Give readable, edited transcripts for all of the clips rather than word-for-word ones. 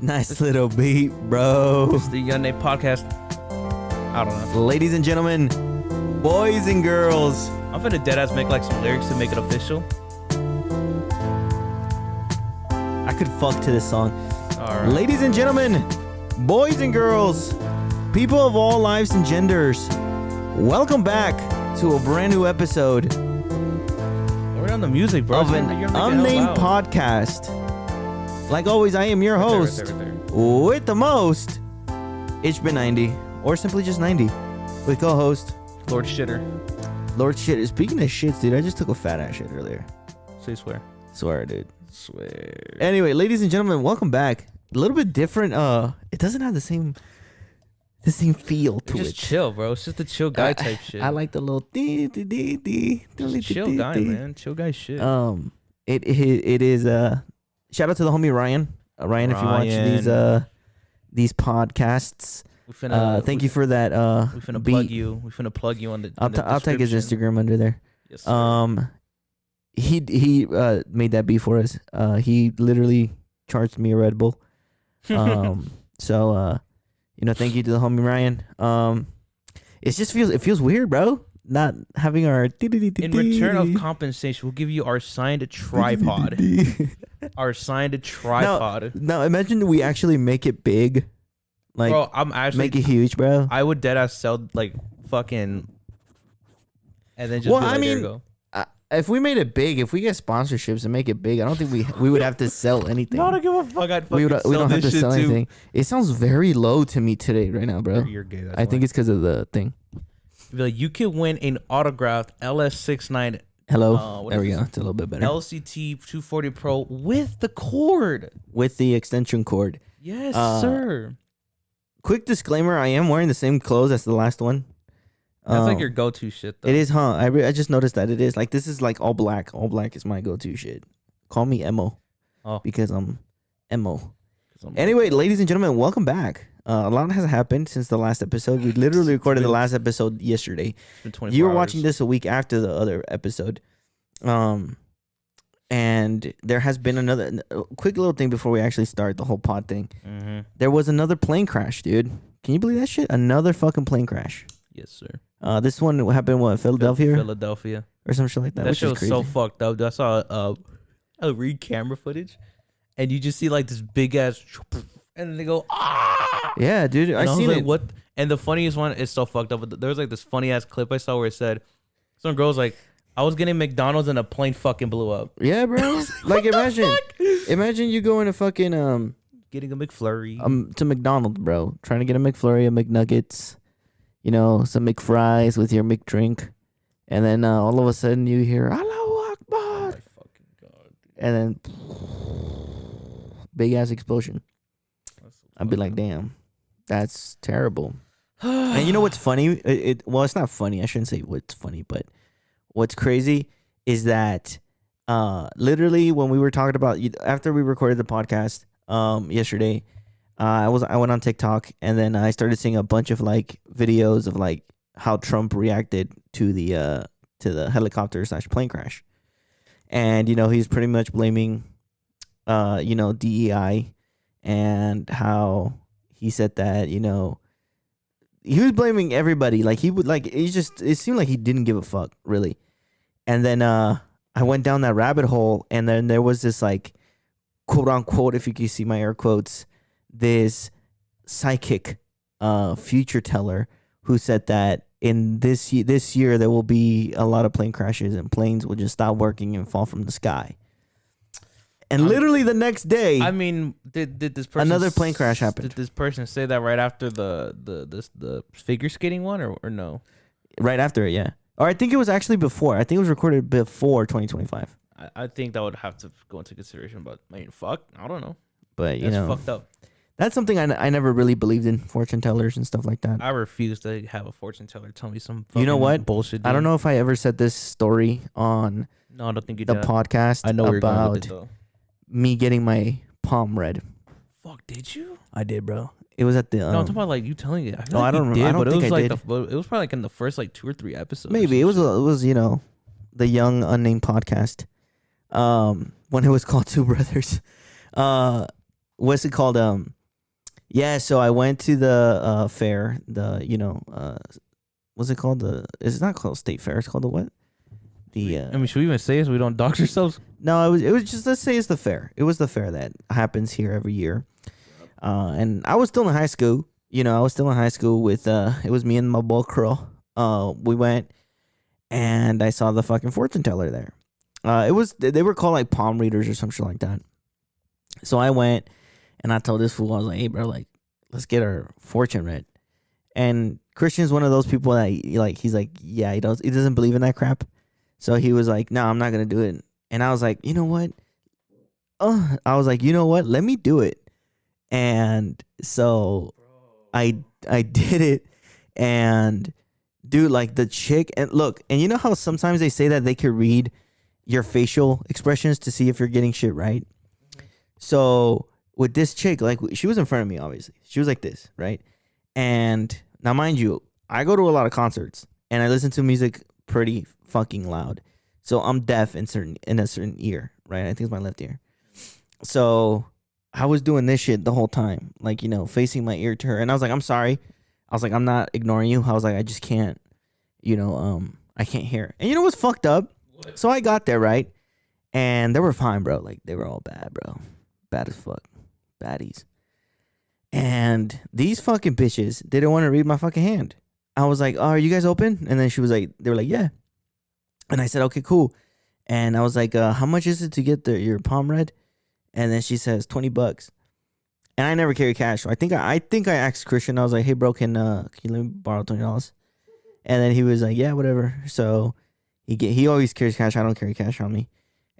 Nice little beat, bro. It's the Unnamed podcast. I don't know. Ladies and gentlemen, boys and girls. I'm finna deadass make like some lyrics to make it official. I could fuck to this song. All right. Ladies and gentlemen, boys and girls, people of all lives and genders, welcome back to a brand new episode We're on the music, bro. of an unnamed podcast. Like always, I am your host Right there. with the most. It's been 90, or simply just 90, with co-host Lord Shitter. Lord Shit. Speaking of shits, dude, I just took a fat ass shit earlier. So you swear. Swear, dude. Swear. Anyway, ladies and gentlemen, welcome back. A little bit different. It doesn't have the same feel to Just it. chill, bro. It's just a chill guy type shit. I like the little Just chill guy, man. Chill guy shit. It is shout out to the homie Ryan. Ryan, if you watch these podcasts, thank you for that. We finna plug you. We finna plug you on the. I'll take his Instagram under there. Yes, sir. He made that beat for us. He literally charged me a Red Bull. So thank you to the homie Ryan. It feels weird, bro. Not having our In return of compensation, we'll give you our signed tripod. Our signed tripod. Now imagine we actually make it big. Like, bro, I'm actually make it huge, bro. I would deadass sell like fucking, and then just Well, be like, I there mean, you go. If we made it big, if we get sponsorships and make it big, I don't think we would have to sell anything. No, I don't give a fuck. I'd we fucking don't have to this sell shit too. anything. It sounds very low to me today, right now, bro. You're gay. I think it's because of the thing. Be like, you can win an autographed LS69 Hello. what There is we go. this? It's a little bit better. LCT 240 Pro with the cord. With the extension cord. Yes, sir. Quick disclaimer: I am wearing the same clothes as the last one. That's like your go-to shit, though. It is, huh? I just noticed that it is. Like, this is like all black. All black is my go-to shit. Call me emo. Oh. Because I'm emo. Anyway, ladies and gentlemen, welcome back. A lot has happened since the last episode. We literally recorded the last episode yesterday. It's been 24 You were hours. watching this a week after the other episode. And there has been another quick little thing before we actually start the whole pod thing. Mm-hmm. There was another plane crash, dude. Can you believe that shit? Another fucking plane crash. Yes, sir. This one happened Philadelphia. or some shit like that. That Which shit is was crazy. so fucked up. I saw a read camera footage, and you just see like this big ass, and then they go ah. Yeah, dude. And I was seen like, it. What? And the funniest one is so fucked up. But there was like this funny ass clip I saw where it said some girl's like, I was getting McDonald's and a plane fucking blew up. Yeah, bro. Like imagine you going to fucking Getting a McFlurry. to McDonald's, bro. Trying to get a McFlurry, a McNuggets, some McFries with your McDrink, and then all of a sudden you hear Allahu Akbar, Oh my fucking god. and then big ass explosion. That's so I'd be fucked like, up. damn, that's terrible. And you know what's funny? Well, it's not funny. I shouldn't say what's funny, but what's crazy is that literally when we were talking about after we recorded the podcast yesterday, I went on TikTok and then I started seeing a bunch of like videos of like how Trump reacted to the helicopter / plane crash, and he's pretty much blaming DEI, and how he said that he was blaming everybody. Like he would like it seemed like he didn't give a fuck really. And then I went down that rabbit hole, and then there was this like quote unquote, if you can see my air quotes, this psychic future teller who said that in this year there will be a lot of plane crashes and planes will just stop working and fall from the sky. And literally the next day, I mean, did this person another plane crash happened. Did this person say that right after the figure skating one or no? Right after it, yeah. Or I think it was actually before. I think it was recorded before 2025. I think that would have to go into consideration, but I mean, fuck, I don't know. But That's fucked up. that's something I never really believed in, fortune tellers and stuff like that. I refuse to have a fortune teller tell me some. You know what? Bullshit. I don't know if I ever said this story on No, I don't think you the did. podcast I know where you're going about with it, though. me getting my palm read. Fuck, did you? I did, bro. It was at the. No, I'm talking about like you telling it. I feel No, like I don't you remember. I did, don't but think it was I like did. it was probably like in the first like 2 or 3 episodes. Maybe it was the young unnamed podcast. When it was called Two Brothers. what's it called? Yeah. So I went to the fair. The what's it called? It's not called state fair. It's called the what? The I mean, should we even say it so we don't dox ourselves? no, it was just, let's say it's the fair. It was the fair that happens here every year. And I was still in high school. I was still in high school with it was me and my boy Curl. We went and I saw the fucking fortune teller there. They were called like palm readers or some shit like that. So I went and I told this fool, I was like, hey bro, like let's get our fortune read. And Christian's one of those people that he's like, yeah, he doesn't believe in that crap. So he was like, no, I'm not gonna do it. And I was like, you know what? Let me do it. And so I did it, and dude, like the chick, and look, and you know how sometimes they say that they could read your facial expressions to see if you're getting shit right. So with this chick, like she was in front of me, obviously. She was like this, right? And now, mind you, I go to a lot of concerts and I listen to music pretty fucking loud. So I'm deaf in a certain ear, right? I think it's my left ear. So I was doing this shit the whole time, like, facing my ear to her. And I was like, I'm sorry. I was like, I'm not ignoring you. I was like, I just can't, I can't hear. And you know what's fucked up? What? So I got there, right? And they were fine, bro. Like, they were all bad, bro. Bad as fuck. Baddies. And these fucking bitches didn't want to read my fucking hand. I was like, oh, are you guys open? And then they were like, yeah. And I said, okay, cool. And I was like, how much is it to get your palm read? And then she says $20. And I never carry cash. So I think I asked Christian, I was like, hey bro, can you let me borrow $20? And then he was like, yeah, whatever. So he always carries cash. I don't carry cash on me.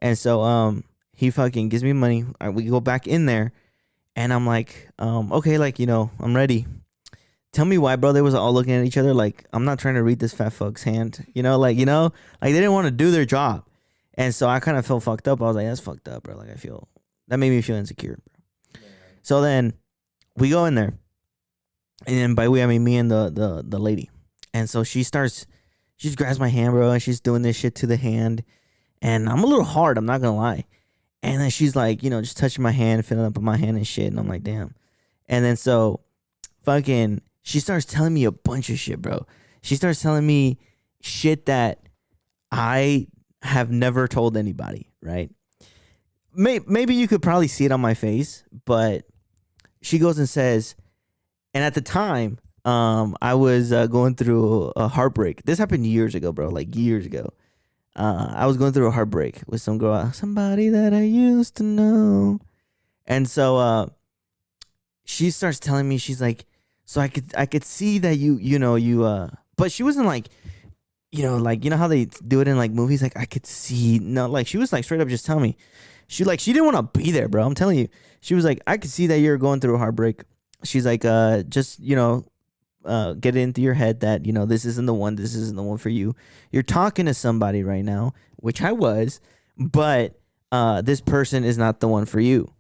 And so he fucking gives me money. We go back in there, and I'm like, okay, like, I'm ready. Tell me why, bro. They was all looking at each other like, I'm not trying to read this fat fuck's hand. Like they didn't want to do their job. And so I kind of felt fucked up. I was like, that's fucked up, bro. Like that made me feel insecure, bro. Yeah. So then we go in there, and then by we, I mean me and the lady. And so she just grabs my hand, bro, and she's doing this shit to the hand. And I'm a little hard, I'm not gonna lie. And then she's like, just touching my hand, filling up my hand and shit. And I'm like, damn. And then so fucking, she starts telling me a bunch of shit, bro. She starts telling me shit that I have never told anybody, right? Maybe you could probably see it on my face, but she goes and says, and at the time, I was going through a heartbreak. This happened years ago, bro, like years ago. I was going through a heartbreak with some girl, somebody that I used to know. And so she starts telling me, she's like, so I could see that you but she wasn't like, like, how they do it in like movies, like I could see, no, like she was like straight up just telling me. She didn't want to be there, bro. I'm telling you. She was like, I could see that you're going through a heartbreak. She's like, just, get it into your head that, this isn't the one for you. You're talking to somebody right now, which I was, but this person is not the one for you.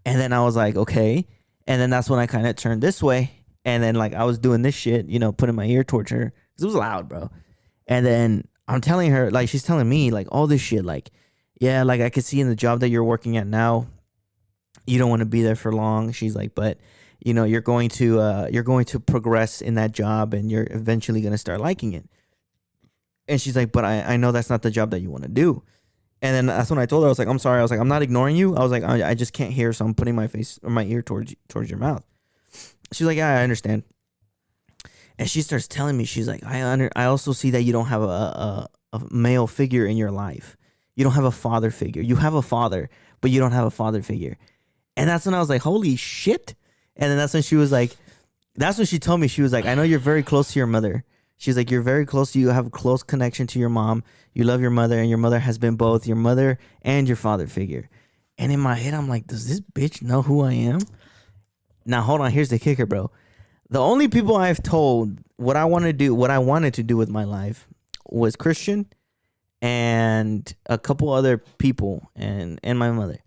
And then I was like, okay. And then that's when I kind of turned this way. And then like I was doing this shit, putting my ear towards her, because it was loud, bro. And then I'm telling her, like, she's telling me like all this shit, like, yeah, like I could see in the job that you're working at now, you don't want to be there for long. She's like, but you're going to progress in that job, and you're eventually going to start liking it. And she's like, but I know that's not the job that you want to do. And then that's when I told her, I was like, I'm sorry. I was like, I'm not ignoring you. I was like, I just can't hear, so I'm putting my face or my ear towards your mouth. She's like, yeah, I understand. And she starts telling me, she's like, I also see that you don't have a male figure in your life. You don't have a father figure. You have a father, but you don't have a father figure. And that's when I was like, holy shit. And then that's when she told me, she was like, I know you're very close to your mother. She's like, you're very close to you. Have a close connection to your mom. You love your mother, and your mother has been both your mother and your father figure. And in my head, I'm like, does this bitch know who I am? Now, hold on. Here's the kicker, bro. The only people I've told what I wanted to do with my life was Christian and a couple other people and my mother.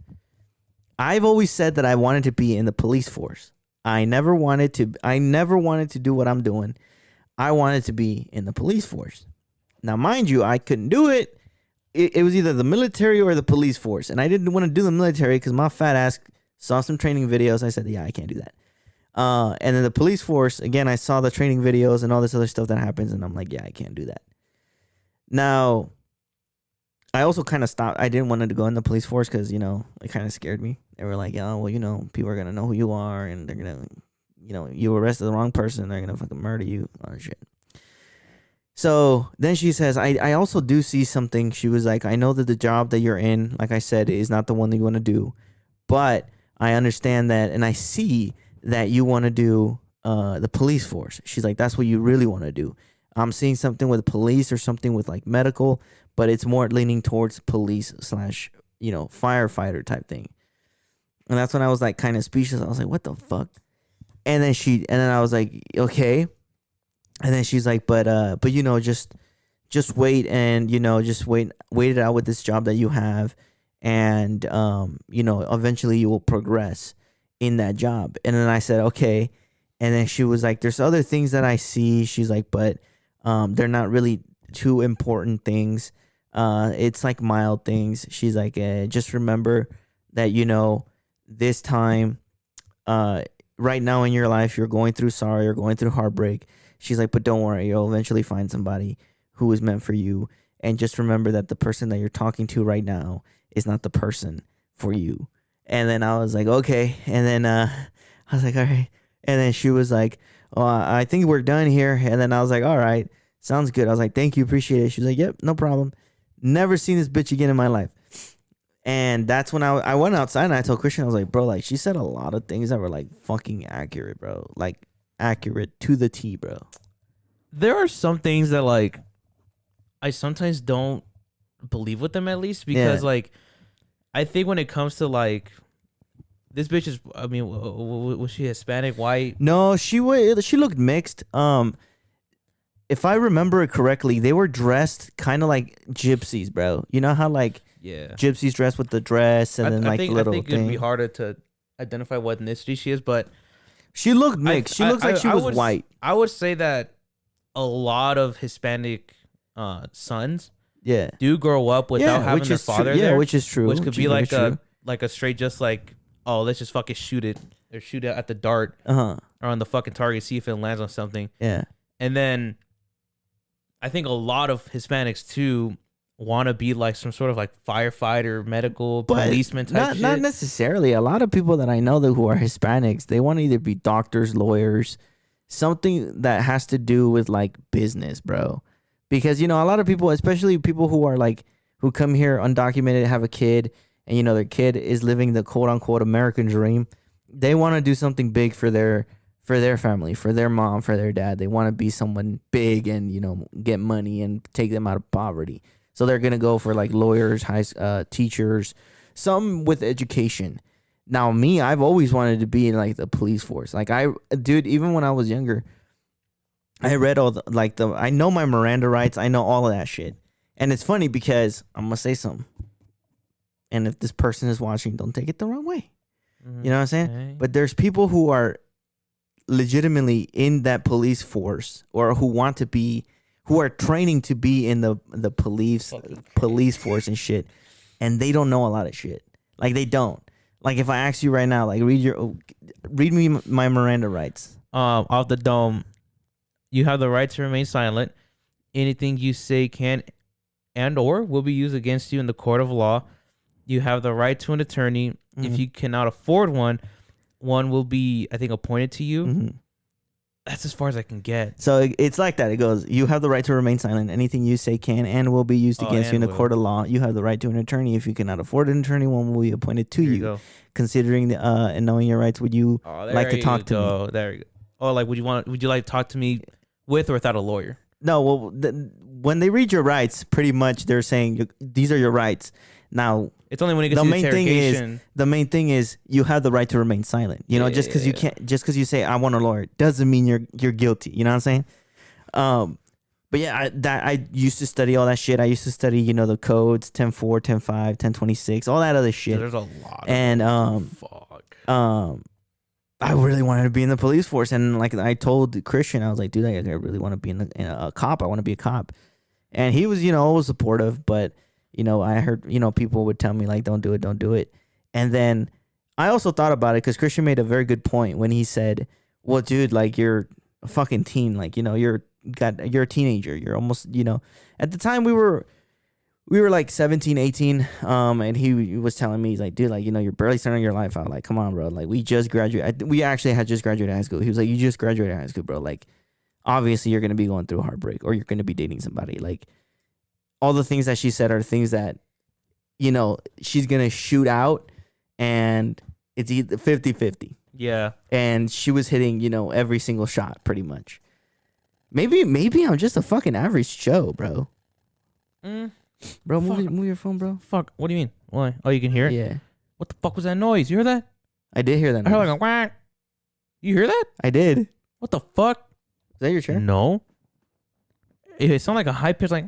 I've always said that I wanted to be in the police force. I never wanted to do what I'm doing. I wanted to be in the police force. Now, mind you, I couldn't do it. It was either the military or the police force. And I didn't want to do the military because my fat ass saw some training videos. I said, yeah, I can't do that. And then the police force, again, I saw the training videos and all this other stuff that happens, and I'm like, yeah, I can't do that. Now, I also kind of stopped. I didn't want to go in the police force because, it kind of scared me. They were like, oh, well, people are going to know who you are, and they're going to, you arrested the wrong person, they're going to fucking murder you, all that shit. So then she says, I also do see something. She was like, I know that the job that you're in, like I said, is not the one that you want to do, but I understand that, and I see that you want to do the police force. She's like, that's what you really want to do. I'm seeing something with police or something with like medical, but it's more leaning towards police / firefighter type thing. And that's when I was like kind of speechless. I was like, what the fuck? And then I was like, okay. And then she's like, but just wait and, just wait it out with this job that you have. And, eventually you will progress in that job. And then I said, okay. And then she was like, there's other things that I see. She's like, but they're not really too important things. It's like mild things. She's like, just remember that, this time, right now in your life, you're going through sorrow, you're going through heartbreak. She's like, but don't worry, you'll eventually find somebody who is meant for you. And just remember that the person that you're talking to right now is not the person for you. And then I was like, okay. And then I was like, all right. And then she was like, oh, I think we're done here. And then I was like, all right, sounds good. I was like, thank you, appreciate it. She was like, yep, no problem. Never seen this bitch again in my life. And that's when I went outside and I told Christian, I was like, bro, like she said a lot of things that were like fucking accurate, bro. Like accurate to the T, bro. There are some things that like I sometimes don't believe with them, at least because like I think when it comes to like this bitch is, I mean, was she Hispanic, white? No, she looked mixed. If I remember it correctly, they were dressed kind of like gypsies, bro. You know how like gypsies dress with the dress and then like the little thing. I think it'd be harder to identify what ethnicity she is, but she looked mixed. She looks like she was white. I would say that a lot of Hispanic sons do grow up without having their father there. Yeah, which is true. Which could be like a straight just like, oh, let's just fucking shoot it or shoot it at the dart or on the fucking target, see if it lands on something. Yeah. And then I think a lot of Hispanics too want to be like some sort of like firefighter, medical, policeman type shit. Not necessarily. A lot of people that I know that who are Hispanics, they want to either be doctors, lawyers, something that has to do with like business, bro. Because, a lot of people, especially people who are like, who come here undocumented, have a kid, and, their kid is living the quote unquote American dream. They want to do something big for their family, for their mom, for their dad. They want to be someone big and, get money and take them out of poverty. So they're going to go for like lawyers, teachers, some with education. Now me, I've always wanted to be in like the police force. Like even when I was younger, I read I know my Miranda rights. I know all of that shit. And it's funny because I'm going to say something. And if this person is watching, don't take it the wrong way. Mm-hmm. You know what I'm saying? Okay. But there's people who are legitimately in that police force or who are training to be in the police force and shit. And they don't know a lot of shit. Like they don't. Like if I ask you right now, like read me my Miranda rights. Off the dome. You have the right to remain silent. Anything you say can and or will be used against you in the court of law. You have the right to an attorney. Mm-hmm. If you cannot afford one will be, I think, appointed to you. Mm-hmm. That's as far as I can get. So it's like that. It goes, you have the right to remain silent. Anything you say can and will be used against you in the court of law. You have the right to an attorney. If you cannot afford an attorney, one will be appointed to you. Considering and knowing your rights, would you like to talk to me? There you go. Oh, like would you like to talk to me with or without a lawyer? No, well, when they read your rights, pretty much they're saying these are your rights. Now, it's only when it gets to the interrogation. The main thing is you have the right to remain silent. Just because you can't, just because you say I want a lawyer doesn't mean you're guilty. You know what I'm saying? But yeah, I used to study all that shit. I used to study, the codes 10.4, 10.5, 10.26, all that other shit. There's a lot. And I really wanted to be in the police force, and like I told Christian, I was like, dude, I really want to be in a cop. I want to be a cop, and he was, always supportive. But I heard, people would tell me like, don't do it. And then I also thought about it because Christian made a very good point when he said, well, dude, like you're a fucking teen. Like, you're a teenager. You're almost, at the time we were like 17, 18. And he was telling me, he's like, dude, like, you're barely starting your life out. Like, come on, bro. Like, we just graduated. We actually had just graduated high school. He was like, you just graduated high school, bro. Like, obviously you're going to be going through heartbreak or you're going to be dating somebody. Like, all the things that she said are things that, she's going to shoot out and it's either 50-50. Yeah. And she was hitting, every single shot pretty much. Maybe I'm just a fucking average Joe, bro. Bro, move your phone, bro. Fuck. What do you mean? Why? Oh, you can hear it? Yeah. What the fuck was that noise? You hear that? I did hear that I noise. heard like a whack. You hear that? I did. What the fuck? Is that your chair? No. It sounded like a high pitch, like,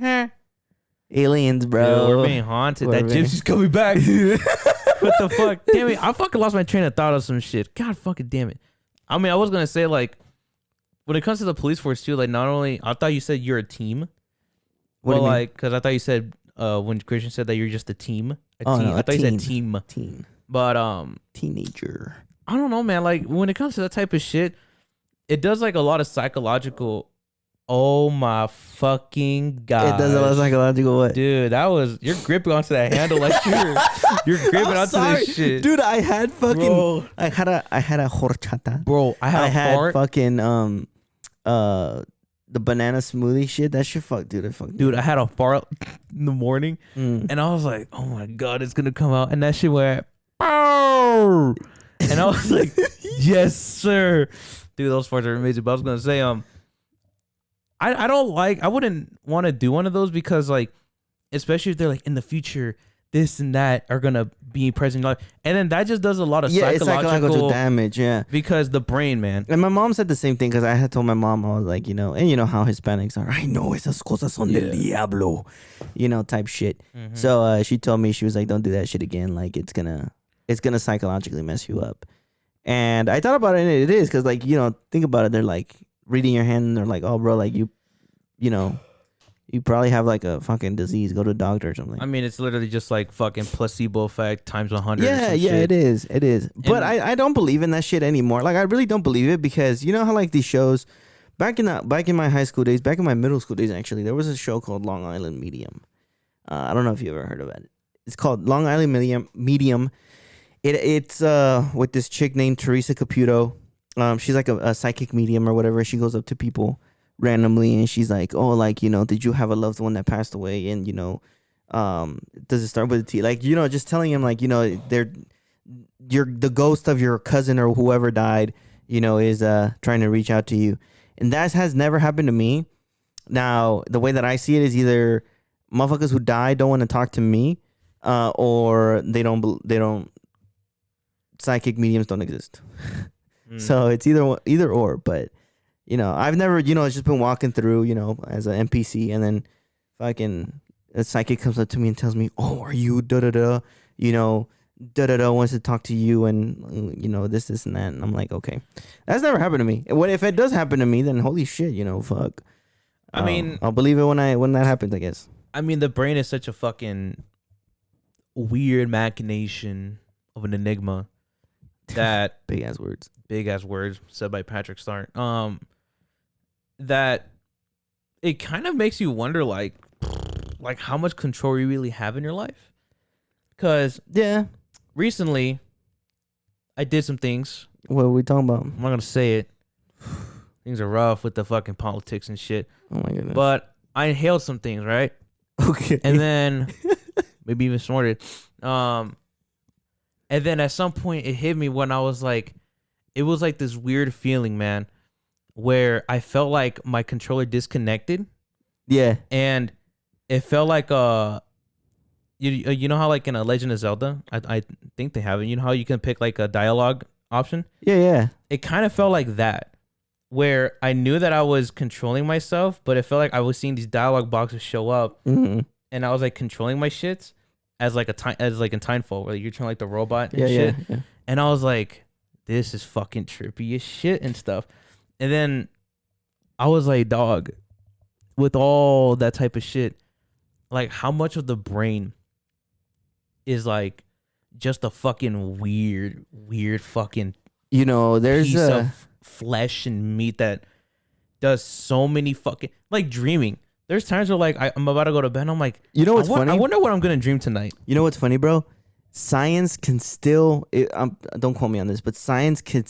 Aliens, bro. Dude, we're being haunted. That gypsy's coming back. What the fuck? Damn it. I fucking lost my train of thought of some shit. God fucking damn it. I mean, I was going to say, like, when it comes to the police force, too, like, not only, I thought you said you're a team. What do you mean? Like, because I thought you said, when Christian said that you're just a team. No, I thought you said team. Teen. But, Teenager. I don't know, man. Like, when it comes to that type of shit, it does, like, a lot of psychological. Oh my fucking god! It does a lot of psychological what? Dude, you're gripping onto that handle like you're gripping onto this shit. Dude, I had fucking Bro. I had a horchata. Bro, I had fucking the banana smoothie shit. That shit dude, it fucked. Dude, I had a fart in the morning and I was like, oh my god, it's gonna come out. And that shit went Bow! And I was like, yes, sir. Dude, those farts are amazing. But I was gonna say, I wouldn't want to do one of those because, like, especially if they're like in the future, this and that are gonna be present in your life, and then that just does a lot of psychological damage. Yeah, because the brain, man. And my mom said the same thing because I had told my mom, I was like, and you know how Hispanics are. I know esas cosas son del diablo, type shit. Mm-hmm. So she told me, she was like, don't do that shit again. Like it's gonna psychologically mess you up. And I thought about it, and it is because, like, think about it. They're like reading your hand and they're like, oh bro, like you probably have like a fucking disease, go to a doctor or something. I mean, it's literally just like fucking placebo effect times 100. Yeah, shit. it is. But I don't believe in that shit anymore. Like, I really don't believe it because you know how, like, these shows back in my high school days, back in my middle school days, actually, there was a show called Long Island Medium. I don't know if you ever heard of it. It's called Long Island Medium. It's with this chick named Teresa Caputo. She's like a psychic medium or whatever. She goes up to people randomly and she's like, oh, like, did you have a loved one that passed away? And, does it start with a T? Like, just telling him, like, the ghost of your cousin or whoever died, is trying to reach out to you. And that has never happened to me. Now, the way that I see it is either motherfuckers who die don't want to talk to me, or they don't psychic mediums don't exist. So it's either or, but I've never, it's just been walking through, as an NPC, and then fucking a psychic comes up to me and tells me, oh, are you da-da-da, da-da-da wants to talk to you, and, this and that. And I'm like, okay. That's never happened to me. What if it does happen to me, then holy shit, fuck. I mean, I'll believe it when that happens, I guess. I mean, the brain is such a fucking weird machination of an enigma that big ass words said by Patrick Starr. That it kind of makes you wonder, like how much control you really have in your life. Because recently I did some things. What are we talking about? I'm not gonna say it. Things are rough with the fucking politics and shit. Oh my goodness. But I inhaled some things, right? Okay. And then maybe even snorted. And then at some point it hit me when I was like, it was like this weird feeling, man, where I felt like my controller disconnected. Yeah. And it felt like you know how, like, in a Legend of Zelda, I think they have it. You know how you can pick like a dialogue option? Yeah. It kind of felt like that, where I knew that I was controlling myself, but it felt like I was seeing these dialogue boxes show up, and I was like controlling my shits as like in Timefall, where you're trying like the robot and shit. Yeah. And I was like, this is fucking trippy as shit and stuff. And then I was like, dog, with all that type of shit, like, how much of the brain is like just a fucking weird fucking You know, there's piece a of flesh and meat that does so many fucking like dreaming. There's times where like I'm about to go to bed and I'm like, you know what's I funny? wonder what I'm gonna dream tonight. You know what's funny, bro? Science can still don't quote me on this, but science can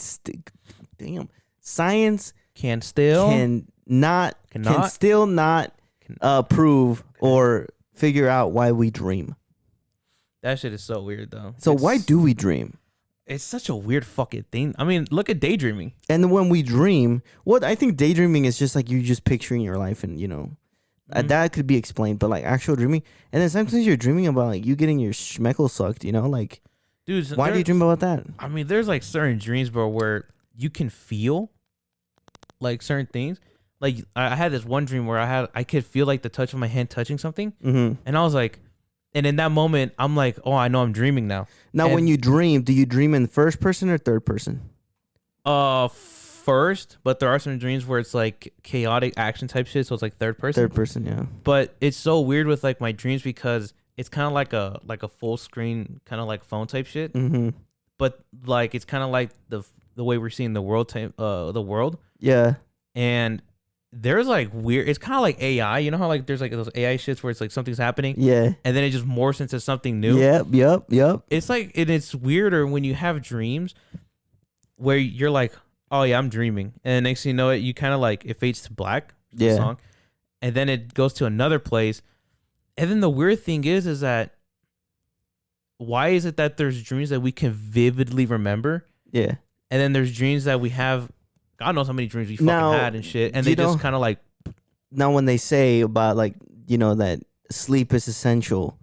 science Can still can Cannot? still not prove or figure out why we dream. That shit is so weird though. So why do we dream? It's such a weird fucking thing. I mean, look at daydreaming. And then when we dream, what I think daydreaming is just like you just picturing your life, and you know that could be explained. But like actual dreaming, and then sometimes you're dreaming about like you getting your schmeckle sucked. You know, like Dude, why do you dream about that? I mean, there's like certain dreams, bro, where you can feel like certain things. Like I had this one dream where I could feel like the touch of my hand touching something, and I was like, and in that moment, I'm like, oh, I know I'm dreaming now. Now, when you dream, do you dream in first person or third person? First, but there are some dreams where it's like chaotic action type shit, so it's like third person. Third person, yeah. But it's so weird with like my dreams because it's kind of like a full screen kind of like phone type shit. But like it's kind of like the way we're seeing the world type the world. Yeah. And there's like weird. It's kind of like AI. You know how like there's like those AI shits where it's like something's happening. Yeah. And then it just morphs into something new. Yep. It's like it's weirder when you have dreams where you're like, oh yeah, I'm dreaming, and next thing you know it, you kind of like it fades to black. The song, and then it goes to another place, and then the weird thing is that why is it that there's dreams that we can vividly remember? Yeah. And then there's dreams that we have. God knows how many dreams we fucking had and shit, and they just kind of like. Now, when they say about like that sleep is essential,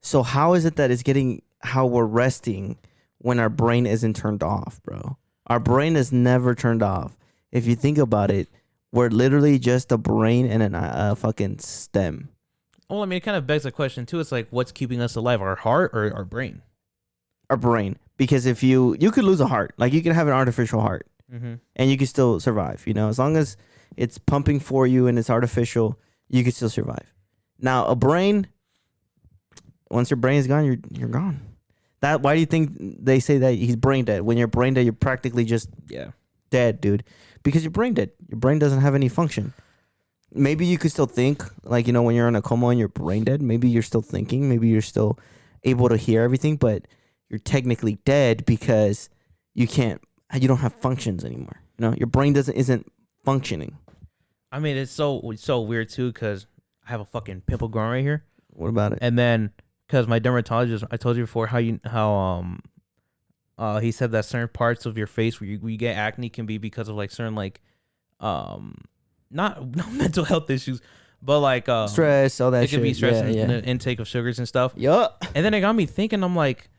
so how is it that it's getting how we're resting when our brain isn't turned off, bro? Our brain is never turned off. If you think about it, we're literally just a brain and a fucking stem. Well, I mean, it kind of begs the question too. It's like, what's keeping us alive, our heart or our brain? Our brain, because if you could lose a heart, like you could have an artificial heart, and you can still survive. As long as it's pumping for you and it's artificial, you can still survive. Now, a brain, once your brain is gone, you're gone. Why do you think they say that he's brain dead? When you're brain dead, you're practically just dead, dude. Because you're brain dead. Your brain doesn't have any function. Maybe you could still think, like, when you're in a coma and you're brain dead, maybe you're still thinking, maybe you're still able to hear everything, but you're technically dead because you don't have functions anymore. Your brain isn't functioning. I mean, it's so weird too because I have a fucking pimple growing right here. What about it? And then because my dermatologist, I told you before how he said that certain parts of your face where you get acne can be because of like certain like not mental health issues, but like stress, all that shit. It could be stress and the intake of sugars and stuff. Yup. And then it got me thinking. I'm like,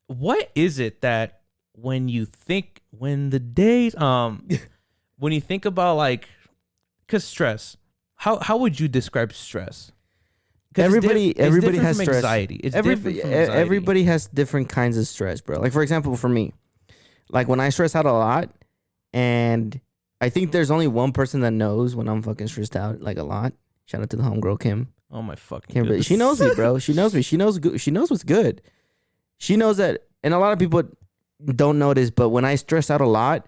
what is it that when you think when you think about like, cause stress, how would you describe stress? Everybody has stress. Anxiety. It's different from anxiety. Everybody has different kinds of stress, bro. Like, for example, for me, like when I stress out a lot, and I think there's only one person that knows when I'm fucking stressed out, like a lot. Shout out to the homegirl, Kim. Oh my fucking Kim, goodness. she knows me, bro. She knows me. She knows what's good. She knows that, and a lot of people don't notice, but when I stress out a lot,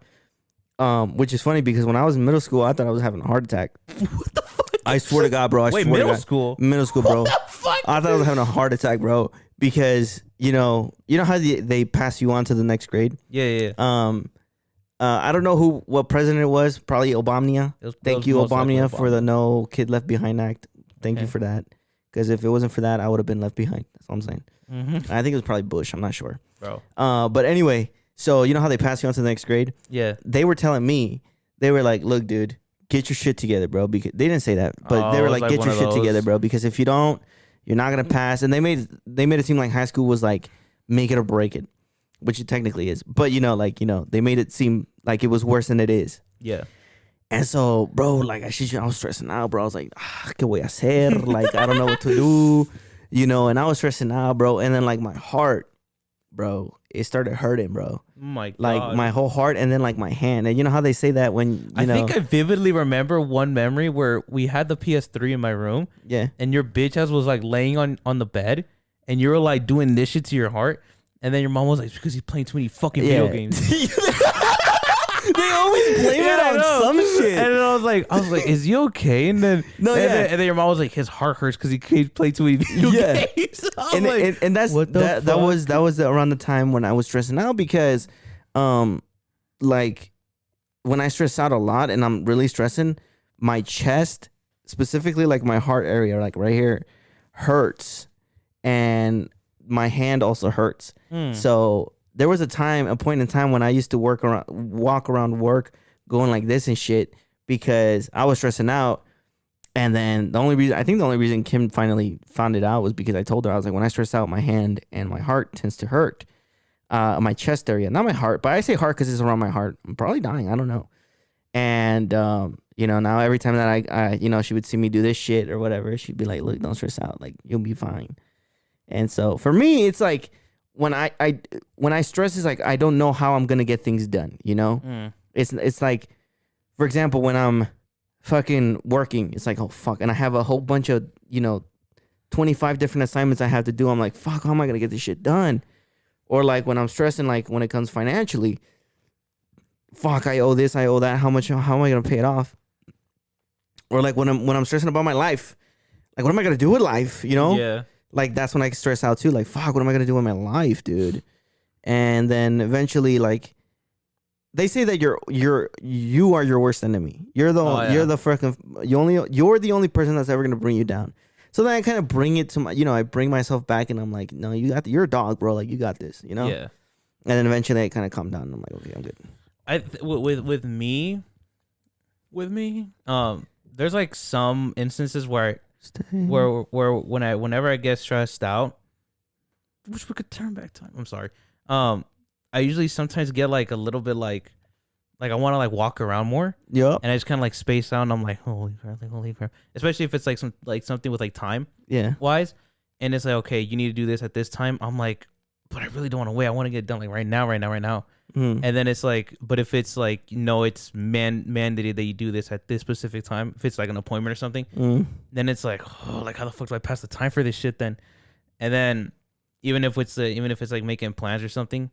which is funny because when I was in middle school, I thought I was having a heart attack. What the fuck? I swear to God, bro. Wait, middle school? Middle school, bro. What the fuck? I thought I was having a heart attack, bro, because you know how they pass you on to the next grade. Yeah. I don't know what president it was. Probably Obama. Thank you, Obama, for the No Kid Left Behind Act. Thank you for that. Because if it wasn't for that, I would have been left behind. That's all I'm saying. I think it was probably Bush. I'm not sure. Bro. But anyway, so you know how they pass you on to the next grade? Yeah. They were telling me, they were like, look, dude, get your shit together, bro. Because they didn't say that, but they were like, get your shit together, bro. Because if you don't, you're not gonna pass. And they made it seem like high school was like make it or break it, which it technically is. But they made it seem like it was worse than it is. Yeah. And so, bro, like I was stressing out, bro. I was like, ¿qué voy a hacer? Like I don't know what to do, And I was stressing out, bro. And then like my heart, bro, it started hurting, bro. Oh my God. Like my whole heart, and then like my hand. And you know how they say that when I think I vividly remember one memory where we had the PS3 in my room. Yeah. And your bitch ass was like laying on the bed, and you were like doing this shit to your heart. And then your mom was like, because he's playing too many fucking video games. They always blame it on some shit. And then I was like, is he okay? And then and then your mom was like, his heart hurts because he played too many video games. And that was around the time when I was stressing out because, like, when I stress out a lot and I'm really stressing, my chest, specifically like my heart area, like right here, hurts, and my hand also hurts. So there was a point in time when I used to walk around work going like this and shit because I was stressing out. And then the only reason Kim finally found it out was because I told her, I was like, when I stress out, my hand and my heart tends to hurt, my chest area, not my heart, but I say heart because it's around my heart. I'm probably dying. I don't know. And, now every time that I she would see me do this shit or whatever, she'd be like, look, don't stress out. Like, you'll be fine. And so for me, it's like, when I stress, it's like I don't know how I'm gonna get things done. It's like, for example, when I'm fucking working, it's like, oh fuck, and I have a whole bunch of 25 different assignments I have to do. I'm like, fuck, how am I gonna get this shit done? Or like when I'm stressing, like when it comes financially, fuck, I owe this, I owe that. How am I gonna pay it off? Or like when I'm stressing about my life, like what am I gonna do with life? Yeah. Like, that's when I stress out too. Like, fuck, what am I going to do with my life, dude? And then eventually, like, they say that you are your worst enemy. You're the only person that's ever going to bring you down. So then I kind of bring it to I bring myself back and I'm like, no, you're a dog, bro. Like, you got this, Yeah. And then eventually I kind of calm down and I'm like, okay, I'm good. With me, there's like some instances where whenever I get stressed out, which we could turn back time. I'm sorry. I usually sometimes get like a little bit like I want to like walk around more. Yeah. And I just kind of like space out and I'm like, holy crap. Especially if it's like something with like time. Yeah. Wise. And it's like, okay, you need to do this at this time. I'm like, but I really don't want to wait. I want to get it done like right now. And then it's like, but if it's like, it's mandated that you do this at this specific time, if it's like an appointment or something, then it's like, oh, like how the fuck do I pass the time for this shit then? And then even if it's like making plans or something,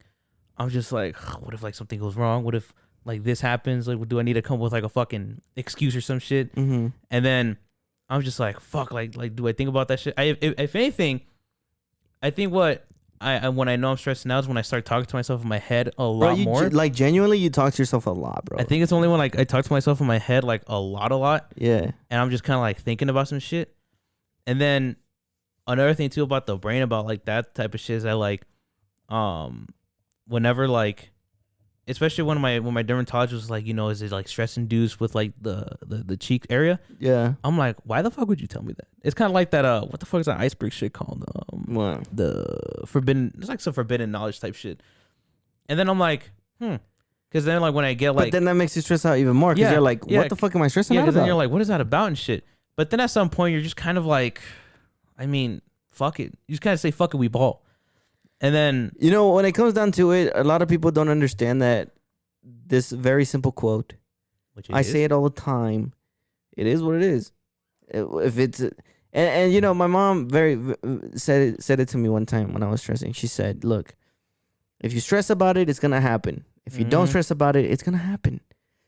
I'm just like, what if like something goes wrong? What if like this happens? Like, do I need to come up with like a fucking excuse or some shit? And then I'm just like, fuck, like do I think about that shit? If anything, I think when I know I'm stressing out is when I start talking to myself in my head a lot more. Like, genuinely, you talk to yourself a lot, bro. I think it's only when like I talk to myself in my head like a lot. Yeah. And I'm just kind of like thinking about some shit. And then another thing too about the brain, about like that type of shit, is that like, whenever like, especially when my dermatologist was like, is it like stress induced with like the cheek area? Yeah. I'm like, why the fuck would you tell me that? It's kind of like that. What the fuck is that iceberg shit called? What? It's like some forbidden knowledge type shit. And then I'm like, because then like when I get like, but then that makes you stress out even more because you're like, what the fuck am I stressing out about? Because then you're like, what is that about and shit. But then at some point you're just kind of like, I mean, fuck it. You just kind of say, fuck it, we ball. And then, when it comes down to it, a lot of people don't understand that this very simple quote, which I say it all the time, it is what it is. If it's, and my mom said it to me one time when I was stressing. She said, look, if you stress about it, it's going to happen. If you don't stress about it, it's going to happen.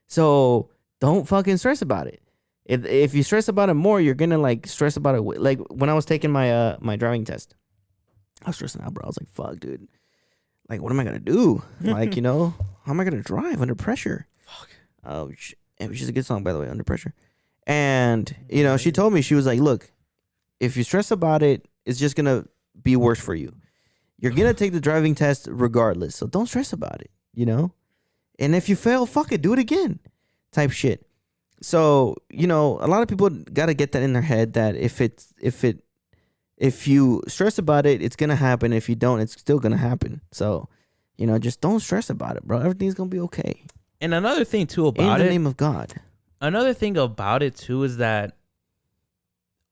So don't fucking stress about it. If you stress about it more, you're going to like stress about it. Like when I was taking my driving test, I was stressing out, bro. I was like, fuck, dude. Like, what am I going to do? Like, how am I going to drive under pressure? Fuck. Oh, which is a good song, by the way, Under Pressure. And, she told me, she was like, look, if you stress about it, it's just going to be worse for you. You're going to take the driving test regardless. So don't stress about it, And if you fail, fuck it, do it again type shit. So, a lot of people got to get that in their head that if you stress about it, it's going to happen. If you don't, it's still going to happen. So, just don't stress about it, bro. Everything's going to be okay. And another thing, too, about it. In the name of God. Another thing about it, too, is that,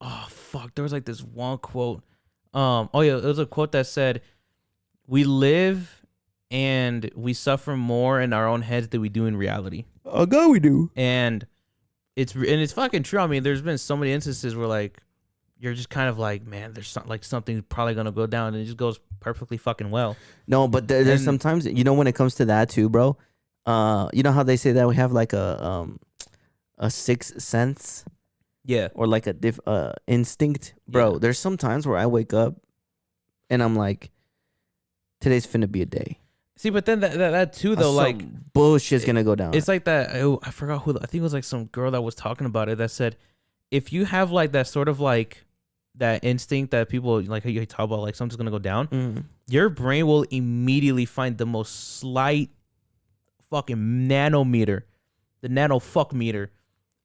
oh, fuck. There was like this one quote. It was a quote that said, we live and we suffer more in our own heads than we do in reality. Oh, God, we do. And it's fucking true. I mean, there's been so many instances where, like, you're just kind of like, man, there's like something probably gonna go down, and it just goes perfectly fucking well. No, but there's sometimes, when it comes to that too, bro. You know how they say that we have like a sixth sense, Yeah. or like a instinct, bro. Yeah. There's some times where I wake up and I'm like, today's finna be a day. See, but then that too though, like bullshit's gonna go down. it's like that. I forgot who. I think it was like some girl that was talking about it that said, if you have like that sort of like that instinct that people like you talk about, like something's gonna go down, your brain will immediately find the most slight fucking nanometer, the nano fuck meter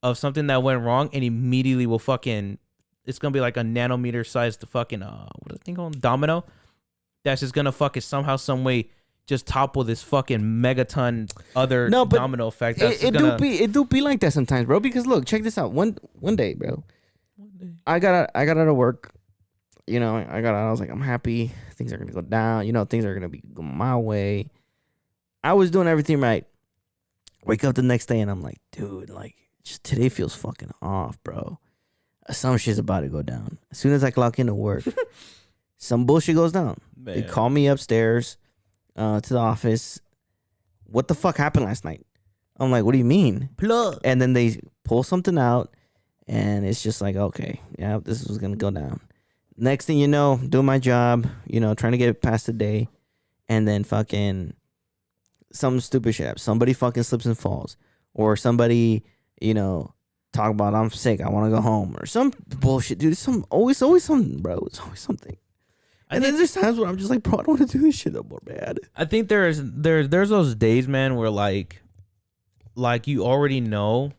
of something that went wrong, and immediately will fucking, it's gonna be like a nanometer sized fucking what do I think called domino that's just gonna fucking somehow some way just topple this fucking megaton other domino effect. That's it do be like that sometimes, bro. Because look, check this out. One day, bro. I got out of work. I was like, I'm happy. Things are gonna go down. Things are gonna be going my way. I was doing everything right. Wake up the next day and I'm like, dude, like, just today feels fucking off, bro. Some shit's about to go down. As soon as I clock into work, some bullshit goes down. Man. They call me upstairs to the office. What the fuck happened last night? I'm like, what do you mean? Plug. And then they pull something out, and it's just like, okay, yeah, this was gonna go down. Next thing you know, doing my job, trying to get past the day, and then fucking some stupid shit happens. Somebody fucking slips and falls, or somebody, talk about, I'm sick, I want to go home, or some bullshit, dude. It's always something, bro. It's always something. And then there's times where I'm just like, bro, I don't want to do this shit no more, man. I think there's those days, man, where like you already know,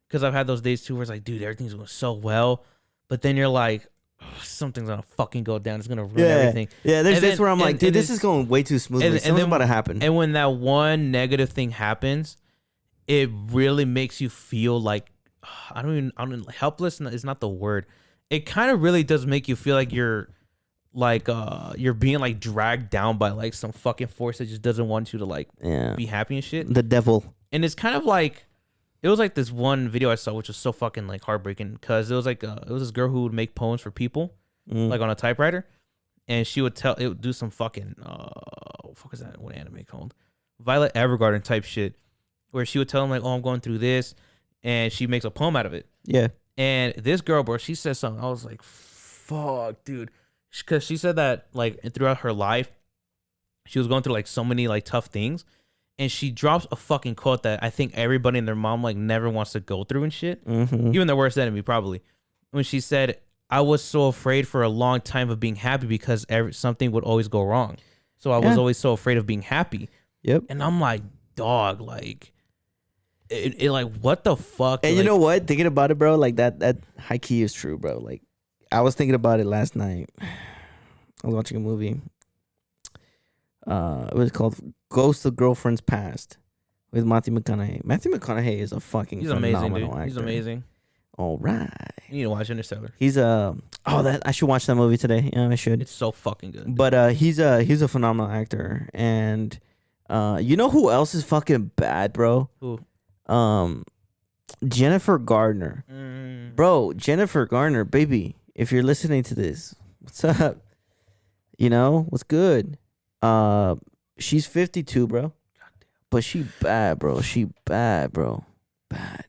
because I've had those days too, where it's like, dude, everything's going so well, but then you're like, oh, something's gonna fucking go down. It's gonna ruin everything. Yeah, there's this where I'm like, dude, this is going way too smoothly. Something's about to happen. And when that one negative thing happens, it really makes you feel like, helpless is not the word. It kind of really does make you feel like you're being like dragged down by like some fucking force that just doesn't want you to like be happy and shit. The devil. And it's kind of like, it was like this one video I saw, which was so fucking like heartbreaking, because it was like it was this girl who would make poems for people, like on a typewriter, and she would it would do some fucking what fuck is that? What anime called? Violet Evergarden type shit, where she would tell them like, oh, I'm going through this, and she makes a poem out of it. Yeah. And this girl, bro, she said something. I was like, fuck, dude, because she said that like throughout her life, she was going through like so many like tough things. And she drops a fucking quote that I think everybody and their mom like never wants to go through and shit. Even their worst enemy, probably. When she said, I was so afraid for a long time of being happy because something would always go wrong. So I was always so afraid of being happy. Yep. And I'm like, dog, like, it like, what the fuck? And like, you know what? Thinking about it, bro, like that high key is true, bro. Like, I was thinking about it last night. I was watching a movie. It was called Ghost of Girlfriend's Past with Matthew McConaughey. Matthew McConaughey is a fucking phenomenal actor. He's amazing. All right. You need to watch Interstellar. He's I should watch that movie today. Yeah, I should. It's so fucking good. But he's a phenomenal actor. And you know who else is fucking bad, bro? Who? Jennifer Gardner. Bro, Jennifer Gardner, baby, if you're listening to this, what's up? What's good? She's 52, bro. But she bad, bro. She bad, bro. Bad.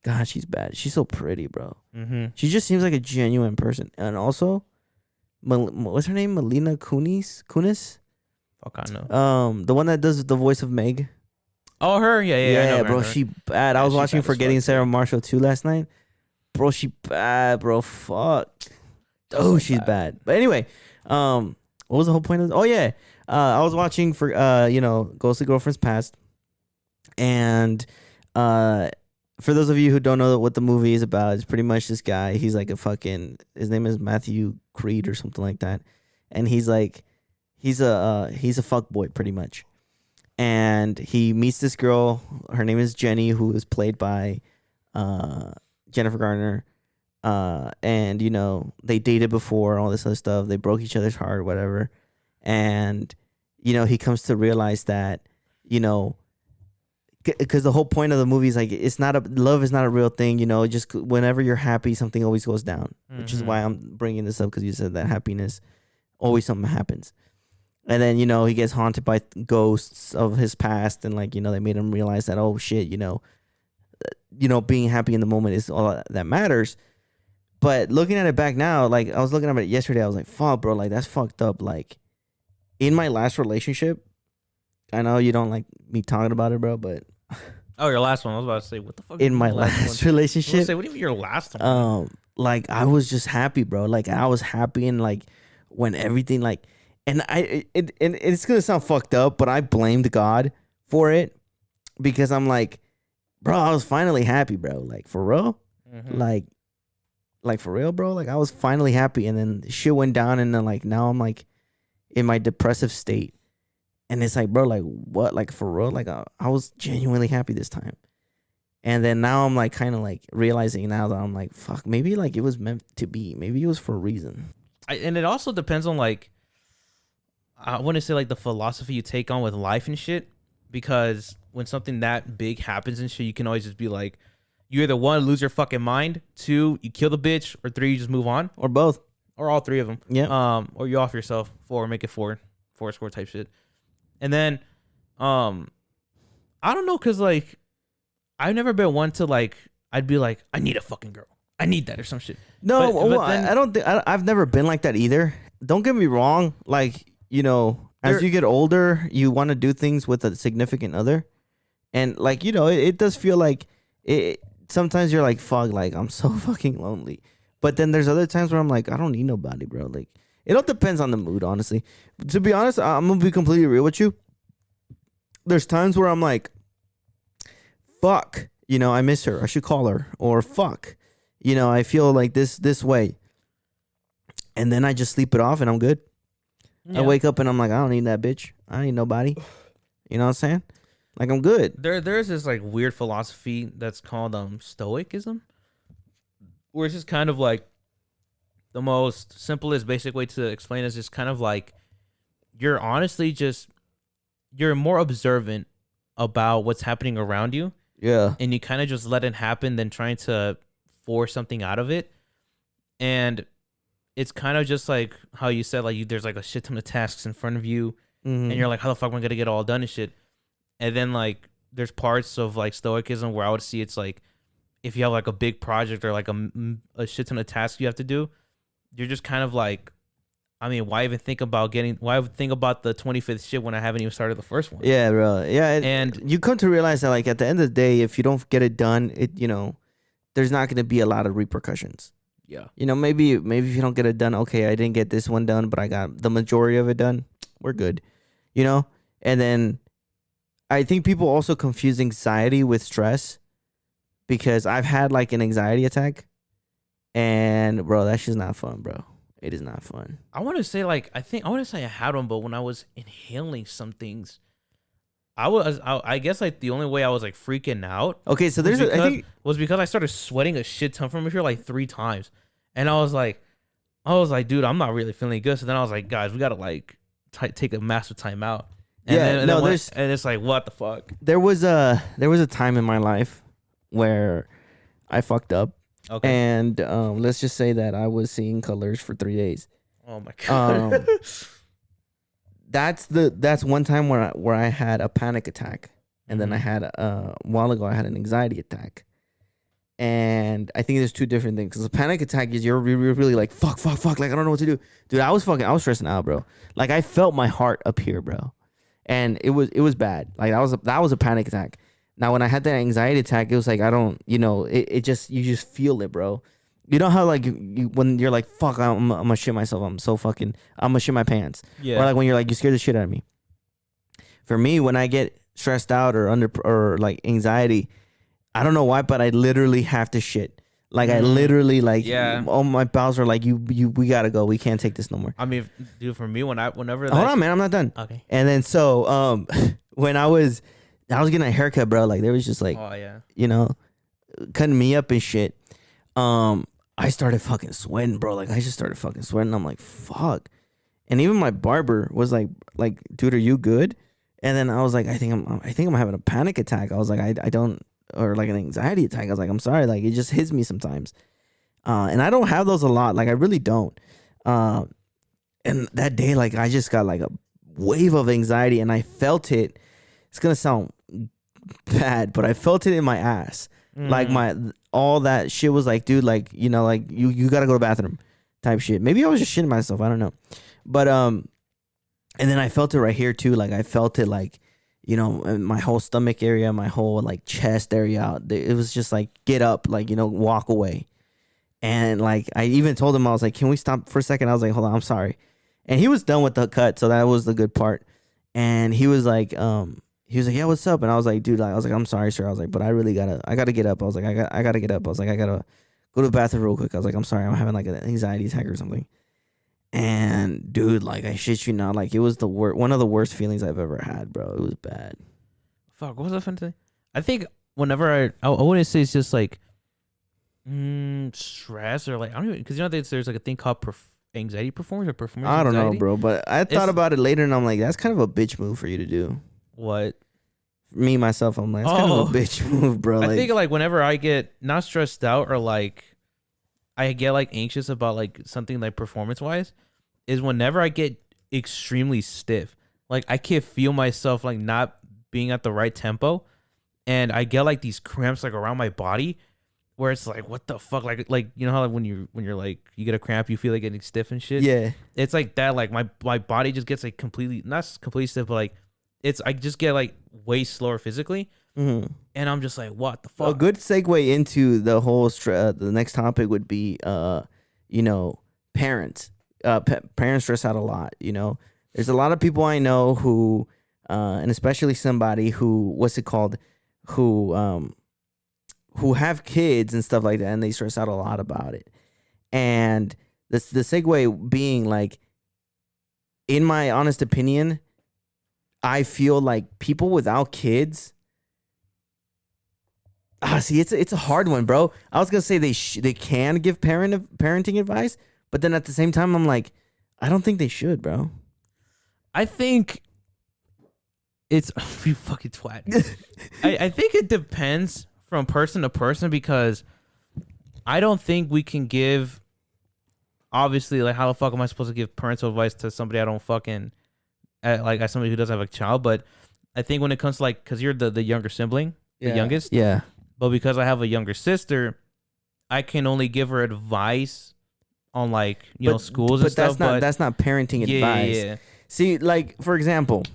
God, she's bad. She's so pretty, bro. She just seems like a genuine person. And also, what's her name? Melina Kunis? Fuck, I know. The one that does the voice of Meg. Oh, her? Yeah, I know bro. her. She bad. I was watching Forgetting Sarah Marshall 2 last night. Bro, she bad, bro. Fuck. Oh, she's bad. But anyway, what was the whole point of this? Oh, yeah. I was watching for, Ghost of Girlfriend's Past. And for those of you who don't know what the movie is about, it's pretty much this guy. He's like his name is Matthew Creed or something like that. And he's a fuckboy pretty much. And he meets this girl. Her name is Jenny, who is played by Jennifer Garner. And they dated before, all this other stuff. They broke each other's heart, whatever. And he comes to realize that because the whole point of the movie is like love is not a real thing. You know, just whenever you're happy, something always goes down, which is why I'm bringing this up because you said that happiness always something happens. And then, you know, he gets haunted by ghosts of his past, and like, you know, they made him realize that, oh shit, you know, being happy in the moment is all that matters. But looking at it back now, like I was looking at it yesterday, I was like, fuck, bro, like that's fucked up. Like in my last relationship, I know you don't like me talking about it, bro, but Oh, your last one. I was about to say, what the fuck? in my last relationship, Say, what do you mean your last one? like I was just happy, bro. Like I was happy, and like when everything like, and it's gonna sound fucked up, but I blamed God for it because I'm like, bro, I was finally happy, bro. Like for real, like for real, bro. Like I was finally happy, and then shit went down, and then like now I'm like in my depressive state, and it's like, bro, like what, like for real, like I was genuinely happy this time, and then now I'm like kind of like realizing now that I'm like, fuck, maybe like it was meant to be, maybe it was for a reason. And it also depends on like, I want to say like the philosophy you take on with life and shit, because when something that big happens and shit, you can always just be like, you either one, lose your fucking mind, two, you kill the bitch, or three, you just move on, Or both. or all three of them. Yeah. Or you off yourself, four, make it four score type shit. And then, I don't know, cause like, I've never been one to like, I'd be like, I need a fucking girl, I need that or some shit. No, But then, I don't think I've never been like that either. Don't get me wrong. Like, you know, as you get older, you want to do things with a significant other, and like, you know, it does feel like it. Sometimes you're like, fuck, like I'm so fucking lonely. But then there's other times where I'm like, I don't need nobody, bro. Like, it all depends on the mood, honestly. To be honest, I'm gonna be completely real with you. There's times where I'm like, fuck, you know, I miss her, I should call her, or fuck, you know, I feel like this way, and then I just sleep it off and I'm good. yeah. I wake up and I'm like, I don't need that bitch. I don't need nobody. You know what I'm saying? Like I'm good. There's this like weird philosophy that's called stoicism, where it's just kind of like the most simplest basic way to explain it is just kind of like you're honestly just you're more observant about what's happening around you, Yeah. and you kind of just let it happen than trying to force something out of it. And it's kind of just like how you said, like there's like a shit ton of tasks in front of you, and you're like, how the fuck am I gonna get it all done and shit? And then like there's parts of like stoicism where I would see it's like if you have like a big project or like a shit ton of tasks you have to do, you're just kind of like, I mean, why think about the 25th shit when I haven't even started the first one? Yeah, bro. Yeah, And you come to realize that like at the end of the day, if you don't get it done, you know, there's not gonna be a lot of repercussions. yeah, You know, maybe if you don't get it done, okay, I didn't get this one done, but I got the majority of it done. We're good. You know? And then I think people also confuse anxiety with stress, because I've had like an anxiety attack, and bro, that shit's not fun, bro. It is not fun. I want to say like I had one, but when I was inhaling some things, I guess like the only way I was like freaking out Okay, so there's was because I started sweating a shit ton from here like 3 times, and I was like, dude, I'm not really feeling good. So then I was like, guys, we gotta like take a massive time out. And and it's like, what the fuck? There was a time in my life where I fucked up. Okay. And let's just say that I was seeing colors for 3 days. Oh my god. That's one time where I had a panic attack, and then I had a while ago I had an anxiety attack. And I think there's two different things. Because a panic attack is you're really like fuck, like I don't know what to do, dude. I was stressing out, bro. Like I felt my heart up here, bro, and it was bad. Like that was a panic attack. Now when I had that anxiety attack, it was like I don't, you know, it just you just feel it, bro. You know how like you when you're like fuck, I'm gonna shit myself. I'm gonna shit my pants. Yeah. Or like when you're like you scared the shit out of me. For me, when I get stressed out or like anxiety, I don't know why, but I literally have to shit. Like I literally like, yeah. All my pals are like, we gotta go. We can't take this no more. I mean, dude, for me, whenever hold on, man, I'm not done. Okay. And then so when I was getting a haircut, bro. Like there was just like, oh yeah, you know, cutting me up and shit. I started fucking sweating, bro. Like I just started fucking sweating. I'm like, fuck. And even my barber was like, dude, are you good? And then I was like, I think I'm having a panic attack. I was like, I don't, or like an anxiety attack. I was like, I'm sorry, like it just hits me sometimes. And I don't have those a lot. Like I really don't. Uh, and that day, like I just got like a wave of anxiety, and I felt it. It's gonna sound bad, but I felt it in my ass. Like all that shit was like, dude, like like you gotta go to the bathroom, type shit. Maybe I was just shitting myself. I don't know, but and then I felt it right here too. Like I felt it like, in my whole stomach area, my whole like chest area. It was just like, get up, like, walk away. And like, I even told him, I was like, can we stop for a second? I was like, hold on, I'm sorry. And he was done with the cut. So that was the good part. And he was like, yeah, what's up? And I was like, dude, I was like, I'm sorry, sir. I was like, but I gotta get up. I was like, I gotta get up. I was like, I gotta go to the bathroom real quick. I was like, I'm sorry, I'm having like an anxiety attack or something. And dude, like I shit you not, like it was one of the worst feelings I've ever had, bro. It was bad. Fuck, what was I finna say? I think whenever I wouldn't say it's just like stress or like I don't even because there's like a thing called anxiety performance or performance. I don't anxiety. know, bro, but I thought about it later, and I'm like, that's kind of a bitch move for you to do. What? Me myself, I'm like, that's kind of a bitch move, bro. I think like whenever I get not stressed out or like I get like anxious about like something like performance wise is whenever I get extremely stiff. Like I can't feel myself like not being at the right tempo, and I get like these cramps like around my body where it's like, what the fuck? Like how like when you're like you get a cramp, you feel like getting stiff and shit. Yeah. It's like that, like my body just gets like completely not completely stiff, but like I just get like way slower physically. Mm-hmm. And I'm just like, what the fuck? A good segue into the whole the next topic would be parents. Parents stress out a lot. There's a lot of people I know who and especially somebody who who have kids and stuff like that, and they stress out a lot about it. And the segue being like, in my honest opinion, I feel like people without kids. See, it's a hard one, bro. I was gonna say they can give parenting advice, but then at the same time, I'm like, I don't think they should, bro. I think it's you fucking twat. I think it depends from person to person because I don't think we can give. Obviously, like how the fuck am I supposed to give parental advice to somebody I don't fucking like as somebody who doesn't have a child? But I think when it comes to like, because you're the younger sibling, the youngest, yeah. But because I have a younger sister, I can only give her advice on like schools and stuff. But that's not parenting advice. Yeah. See, like for example.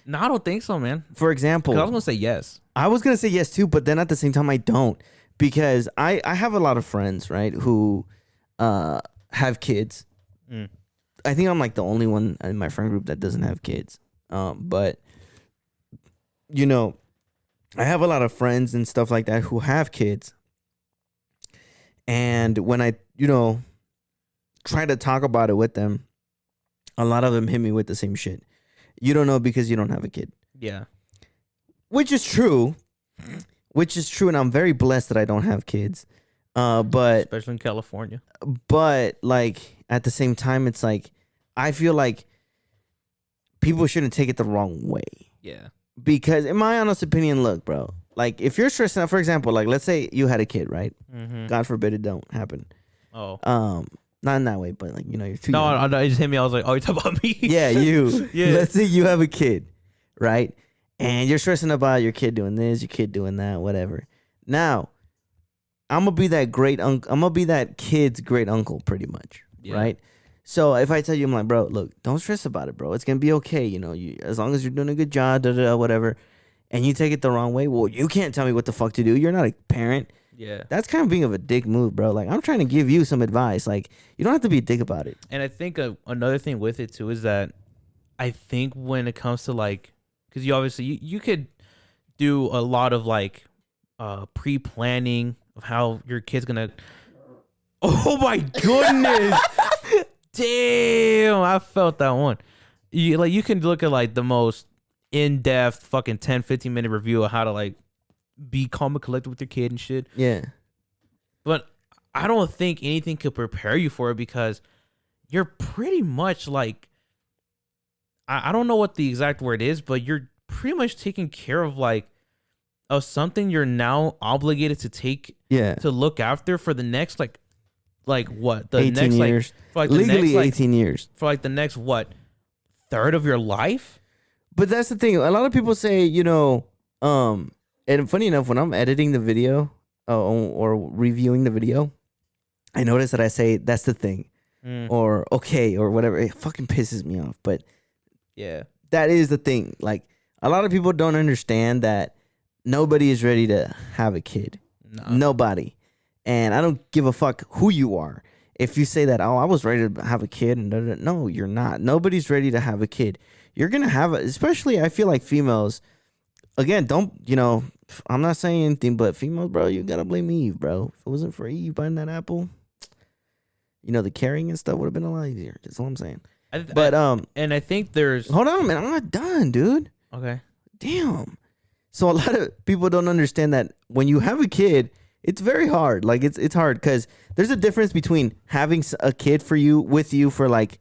No, I don't think so, man. For example, I was gonna say yes. I was gonna say yes too, but then at the same time I don't, because I have a lot of friends, right, who have kids. I think I'm like the only one in my friend group that doesn't have kids. But I have a lot of friends and stuff like that who have kids. And when I, try to talk about it with them, a lot of them hit me with the same shit. You don't know because you don't have a kid. Yeah. Which is true. And I'm very blessed that I don't have kids. But especially in California. But like at the same time, it's like I feel like people shouldn't take it the wrong way. Yeah. Because in my honest opinion, look, bro, like if you're stressed out, for example, like let's say you had a kid, right? Mm-hmm. God forbid it don't happen. Oh. Not in that way, but like you're too young. No, it just hit me. I was like, oh, you're talking about me? Yeah, you. Yeah. Let's say you have a kid, right? And you're stressing about your kid doing this, your kid doing that, whatever. Now, I'm gonna be that great uncle. I'm gonna be that kid's great uncle, pretty much, right? So if I tell you, I'm like, bro, look, don't stress about it, bro. It's gonna be okay. As long as you're doing a good job, whatever. And you take it the wrong way, well, you can't tell me what the fuck to do. You're not a parent. Yeah. That's kind of being of a dick move, bro. Like, I'm trying to give you some advice. Like, you don't have to be a dick about it. And I think another thing with it too is that I think when it comes to like, because you obviously you could do a lot of like pre-planning of how your kid's gonna. Oh my goodness. Damn, I felt that one. You can look at like the most in-depth fucking 10-15 minute review of how to like be calm and collected with your kid and shit. Yeah. But I don't think anything could prepare you for it because you're pretty much like, I don't know what the exact word is, but you're pretty much taking care of like of something you're now obligated to take Yeah. to look after for the next like what the 18 next years. like for like the Legally next like 18 years. for like the next what third of your life. But that's the thing. A lot of people say, and funny enough, when I'm editing the video or reviewing the video, I notice that I say that's the thing or okay or whatever. It fucking pisses me off. But Yeah. that is the thing. Like a lot of people don't understand that nobody is ready to have a kid. Nah. Nobody. And I don't give a fuck who you are. If you say that, oh, I was ready to have a kid, and no, you're not. Nobody's ready to have a kid. You're gonna have especially I feel like females. Again, I'm not saying anything, but females, bro, you gotta blame Eve, bro. If it wasn't for Eve buying that apple, the carrying and stuff would have been a lot easier. That's all I'm saying. And I think there's hold on, man, I'm not done, dude. okay. Damn. So a lot of people don't understand that when you have a kid, it's very hard. Like it's hard because there's a difference between having a kid with you for like,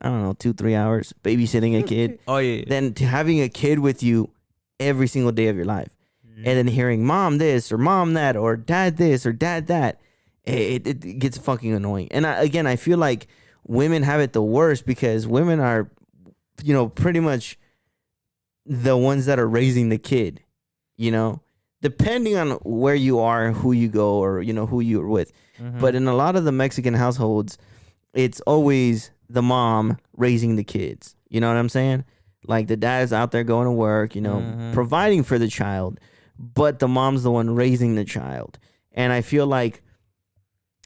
I don't know, 2-3 hours, babysitting a kid. Oh yeah. Than to having a kid with you every single day of your life. And then hearing mom this or mom that or dad this or dad that, it gets fucking annoying. And I feel like women have it the worst because women are, pretty much the ones that are raising the kid, depending on where you are, who you go, or who you're with. But in a lot of the Mexican households, it's always the mom raising the kids. You know what I'm saying? Like the dad is out there going to work, providing for the child, but the mom's the one raising the child. And I feel like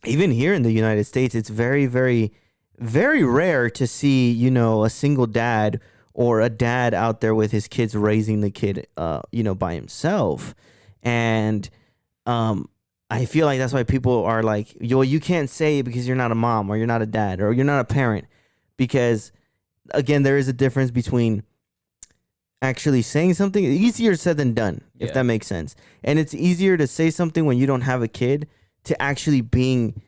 even here in the United States, it's very, very, very rare to see, a single dad or a dad out there with his kids raising the kid, by himself. And I feel like that's why people are like, yo, you can't say it because you're not a mom or you're not a dad or you're not a parent. Because, again, there is a difference between actually saying something. Easier said than done, if that makes sense. And it's easier to say something when you don't have a kid to actually being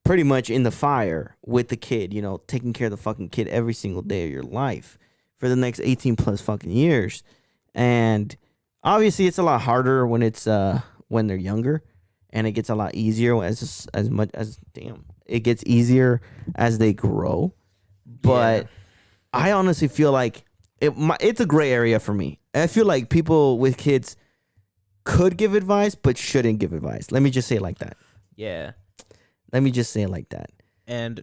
pretty much in the fire with the kid, taking care of the fucking kid every single day of your life for the next 18 plus fucking years. And obviously it's a lot harder when it's when they're younger, and it gets a lot easier as it gets easier as they grow. But I honestly feel like it's a gray area for me. I feel like people with kids could give advice, but shouldn't give advice. Let me just say it like that. Yeah. Let me just say it like that. And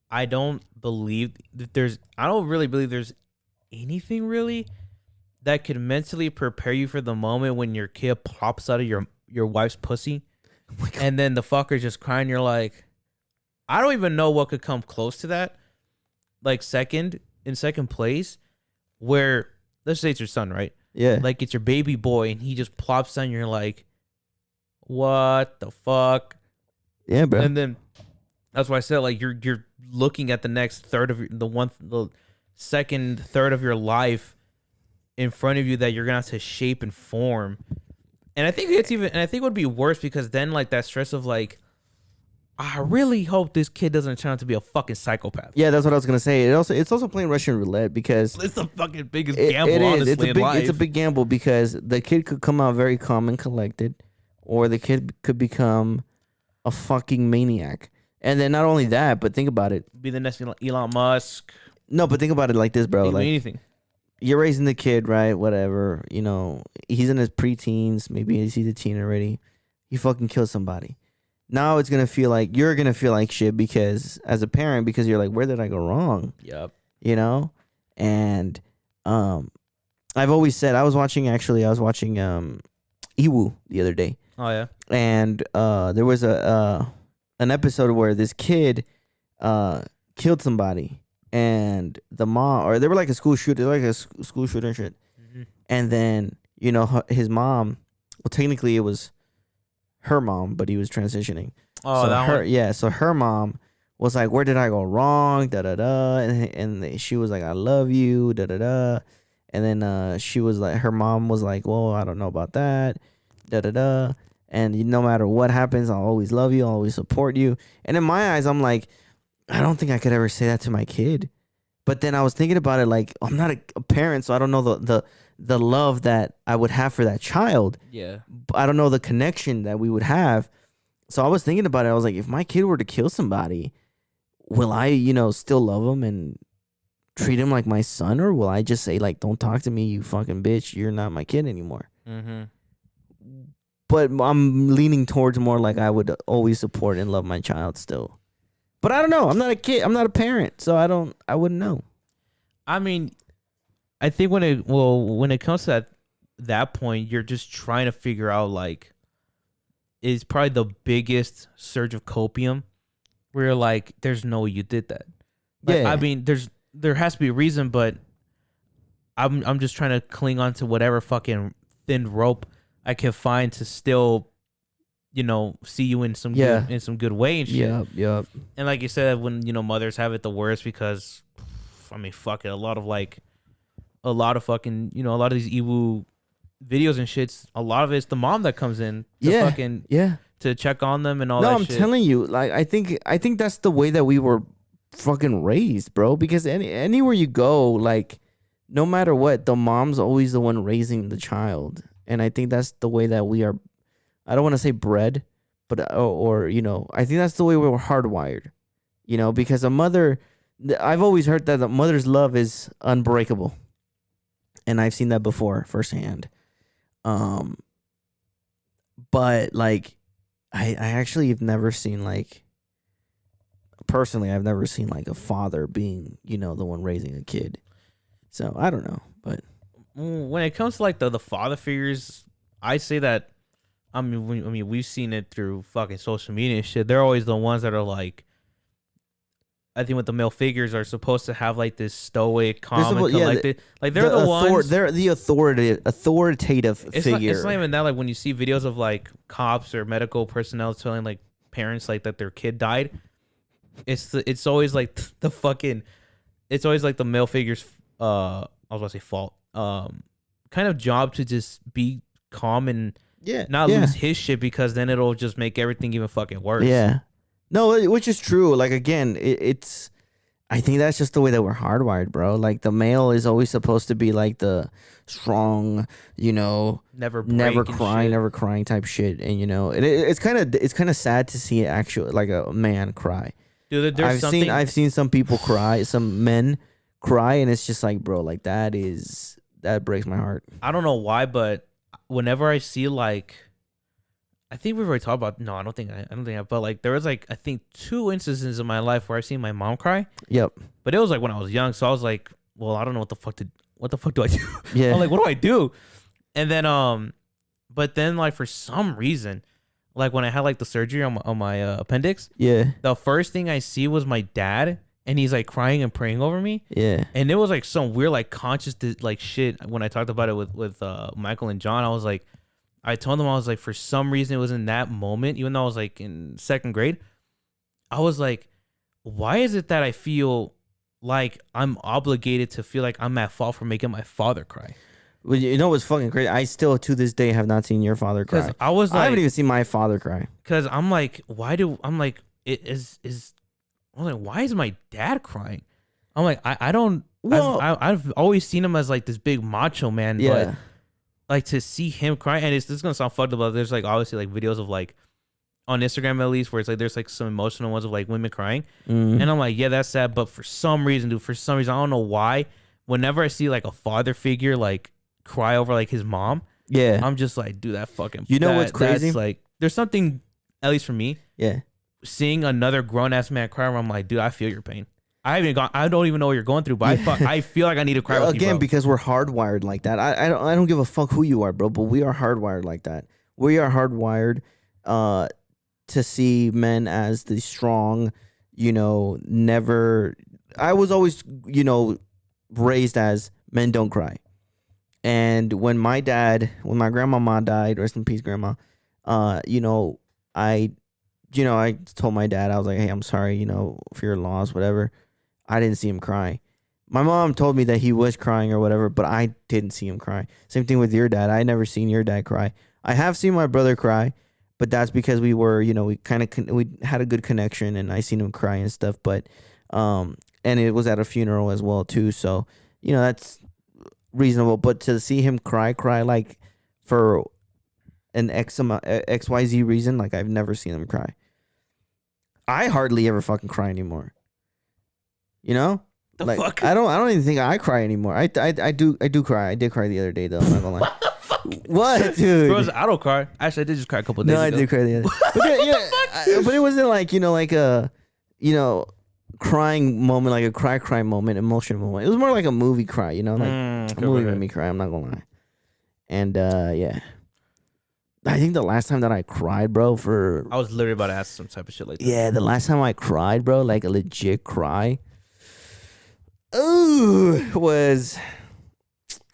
I don't really believe there's anything really that could mentally prepare you for the moment when your kid pops out of your wife's pussy. Oh, and then the fucker's just crying. You're like, I don't even know what could come close to that. Like in second place, where let's say it's your son, right? Yeah. Like it's your baby boy and he just plops down. You're like, what the fuck? Yeah, bro. And then that's why I said like you're looking at the next third of the second third of your life in front of you that you're gonna have to shape and form. And I think it would be worse because then like that stress of like, I really hope this kid doesn't turn out to be a fucking psychopath. Yeah, that's what I was gonna say. It's also playing Russian roulette because it's the fucking biggest gamble. Honestly, it's a big gamble because the kid could come out very calm and collected, or the kid could become a fucking maniac. And then not only that, but think about it. Be the next Elon Musk. No, but think about it like this, bro. Like anything. You're raising the kid, right? Whatever. He's in his preteens. Maybe he's a teen already. He fucking kills somebody. Now it's gonna feel like you're gonna feel like shit because as a parent, because you're like, where did I go wrong? Yep. And I've always said I was watching Iwu the other day. Oh yeah. And there was an episode where this kid killed somebody, and the mom, or they were like a school shooter, and shit. Mm-hmm. And then his mom, well, technically it was her mom, but he was transitioning. Oh, so that one? Yeah, so her mom was like, where did I go wrong? Da da da. And she was like, I love you. Da da da. And then she was like, her mom was like, well, I don't know about that. Da da da. And no matter what happens, I'll always love you. I'll always support you. And in my eyes, I'm like, I don't think I could ever say that to my kid. But then I was thinking about it, like I'm not a parent, so I don't know the love that I would have for that child. Yeah. I don't know the connection that we would have. So I was thinking about it. I was like, if my kid were to kill somebody, will I, still love him and treat him like my son, or will I just say like, don't talk to me, you fucking bitch, you're not my kid anymore? Mm-hmm. But I'm leaning towards more like I would always support and love my child still. But I don't know. I'm not a kid. I'm not a parent, so I wouldn't know. I mean, I think when it comes to that point, you're just trying to figure out like, is probably the biggest surge of copium where you're like, there's no way you did that. Like, Yeah. I mean, there has to be a reason, but I'm just trying to cling on to whatever fucking thin rope I can find to still, see you in some good way and shit. Yep. And like you said, when mothers have it the worst because, I mean, fuck it, a lot of fucking, a lot of these evil videos and shits, a lot of it's the mom that comes in to check on them and all that shit. No, I'm telling you, like I think that's the way that we were fucking raised, bro, because anywhere you go, like no matter what, the mom's always the one raising the child. And I think that's the way that we are, I don't want to say bred, but or I think that's the way we were hardwired. Because a mother, I've always heard that the mother's love is unbreakable. And I've seen that before firsthand. But like I actually have never seen like, personally, I've never seen like a father being, the one raising a kid. So I don't know, but when it comes to like the father figures, I say that, I mean, we've seen it through fucking social media and shit. They're always the ones that are like, I think what the male figures are supposed to have like this stoic, calm, and collected. Like they're the ones. They're the authoritative figure. It's not even that. Like when you see videos of like cops or medical personnel telling like parents like that their kid died, it's always like the fucking, it's always like the male figure's I was about to say fault, kind of job to just be calm and not lose his shit, because then it'll just make everything even fucking worse. Yeah. No, which is true. Like, again, it's, I think that's just the way that we're hardwired, bro. Like, the male is always supposed to be like the strong, never crying type shit. And, it's kind of sad to see actually like a man cry. Dude, I've seen some people cry, some men cry, and it's just like, bro, like that breaks my heart. I don't know why, but whenever I see like, I think we've already talked about. No, I don't think. But like, there was like, I think 2 instances in my life where I've seen my mom cry. Yep. But it was like when I was young, so I was like, well, I don't know what the fuck do I do? Yeah. I'm like, what do I do? And then but then like for some reason, like when I had like the surgery on my appendix, the first thing I see was my dad, and he's like crying and praying over me. Yeah. And it was like some weird like conscious like shit. When I talked about it with Michael and John, I was like, I told them, I was like, for some reason it was in that moment, even though I was like in 2nd grade, I was like, why is it that I feel like I'm obligated to feel like I'm at fault for making my father cry? Well, what's fucking crazy? I still to this day have not seen your father cry. I haven't even seen my father cry. Because I'm like, why is my dad crying? I'm like, I don't. Well, I've always seen him as like this big macho man, but like to see him cry, and this is gonna sound fucked up, but there's like obviously like videos of like on Instagram at least where it's like there's like some emotional ones of like women crying, and I'm like, yeah, that's sad, but for some reason, I don't know why. Whenever I see like a father figure like cry over like his mom, I'm just like, dude, that fucking. What's crazy? That's like, there's something, at least for me, seeing another grown ass man cry, where I'm like, dude, I feel your pain. I don't even know what you're going through, but I feel like I need to cry with you, bro. Because we're hardwired like that. I don't give a fuck who you are, bro, but we are hardwired like that. We are hardwired to see men as the strong, never. I was always, raised as men don't cry. And when my grandmama died, rest in peace, grandma, I told my dad, I was like, hey, I'm sorry, for your loss, whatever. I didn't see him cry. My mom told me that he was crying or whatever, but I didn't see him cry. Same thing with your dad. I never seen your dad cry. I have seen my brother cry, but that's because we were, we had a good connection, and I seen him cry and stuff. But, and and it was at a funeral as well too. So that's reasonable. But to see him cry like for an XYZ reason, like I've never seen him cry. I hardly ever fucking cry anymore. The like fuck? I don't even think I cry anymore. I do cry. I did cry the other day though. I'm not gonna lie. What, dude? Bro, I don't cry. Actually, I did just cry a couple of days No, ago. I did cry the other. But it wasn't like like a crying moment, like a cry moment, emotional moment. It was more like a movie cry. Like a movie made me cry. I'm not gonna lie. And yeah, I think the last time that I cried, bro, I was literally about to ask some type of shit like that. yeah, the last time I cried, bro, like a legit cry, was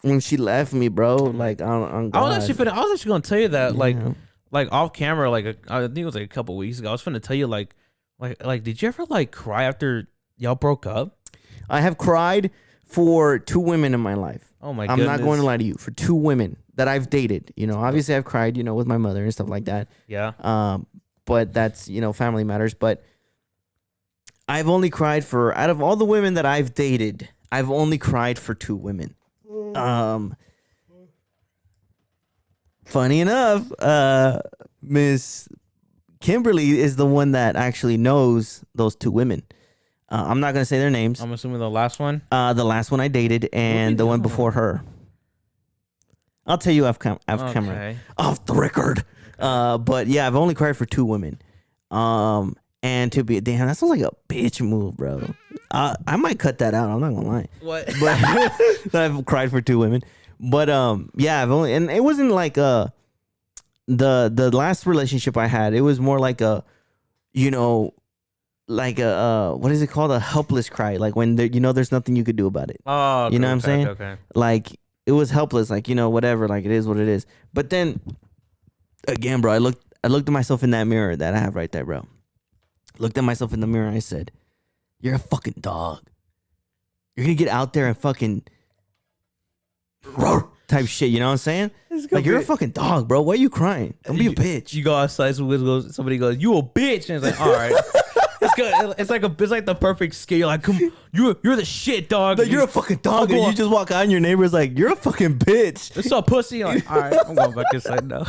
when she left me, bro. Like on God. I was actually gonna tell you that, like, Yeah. like off camera, like I think it was like a couple weeks ago. I was gonna tell you, like, did you ever like cry after y'all broke up? I have cried for 2 women in my life. Oh my I'm goodness. not going to lie to you. For 2 women that I've dated, obviously I've cried, with my mother and stuff like that. Yeah. But that's, family matters. But I've only cried for, out of all the women that I've dated, I've only cried for 2 women. Funny enough, Miss Kimberly is the one that actually knows those 2 women. I'm not gonna say their names. I'm assuming the last one. The last one I dated and the one before her. I'll tell you off camera, off the record. But yeah, I've only cried for 2 women. And to be damn, that sounds like a bitch move, bro. I might cut that out. I'm not gonna lie. What? But I've cried for 2 women. But yeah, I've only, and it wasn't like the last relationship I had. It was more like a, like a what is it called? A helpless cry. Like when there's nothing you could do about it. Oh, you know what I'm saying? Okay. Like it was helpless. Like whatever. Like it is what it is. But then again, bro, I looked at myself in that mirror that I have right there, bro. Looked at myself in the mirror and I said, "You're a fucking dog. You're gonna get out there and fucking roar type shit." You know what I'm saying? Like you're a fucking dog, bro. Why are you crying? Don't be a bitch. You go outside, somebody goes, "You a bitch," and it's like, all right. It's good. It's like the perfect scale. You're like, come, you're the shit, dog. Like, you're a fucking dog, and you just walk out and your neighbor's like, "You're a fucking bitch." It's a pussy. You're like, all right, I'm going back inside now.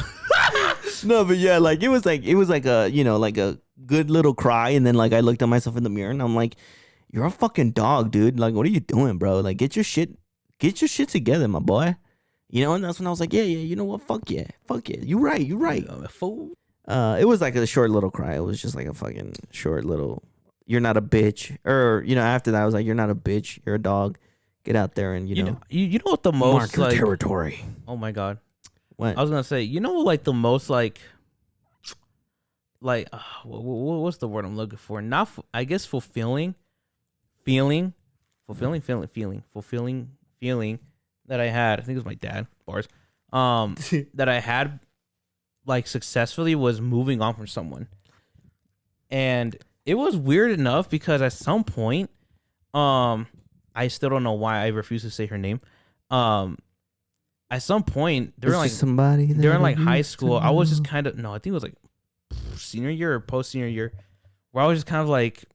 No, but yeah, like it was like a like a good little cry, and then like I looked at myself in the mirror and I'm like, "You're a fucking dog, dude. Like, what are you doing, bro? Like, get your shit together, my boy." And that's when I was like, yeah, you know what? Fuck yeah. You right. Fool. It was like a short little cry. It was just like a fucking short little, "You're not a bitch." Or, after that I was like, "You're not a bitch. You're a dog. Get out there and, you know what the most, mark your like, territory." Oh my God. What? I was going to say, like the most like what's the word I'm looking for? Not, I guess fulfilling feeling that I had, I think it was my dad, bars, that I had like successfully was moving on from someone. And it was weird enough because at some point, I still don't know why I refuse to say her name. At some point during like high school, I was just kind of, no, I think it was like senior year or post senior year, where I was just kind of like,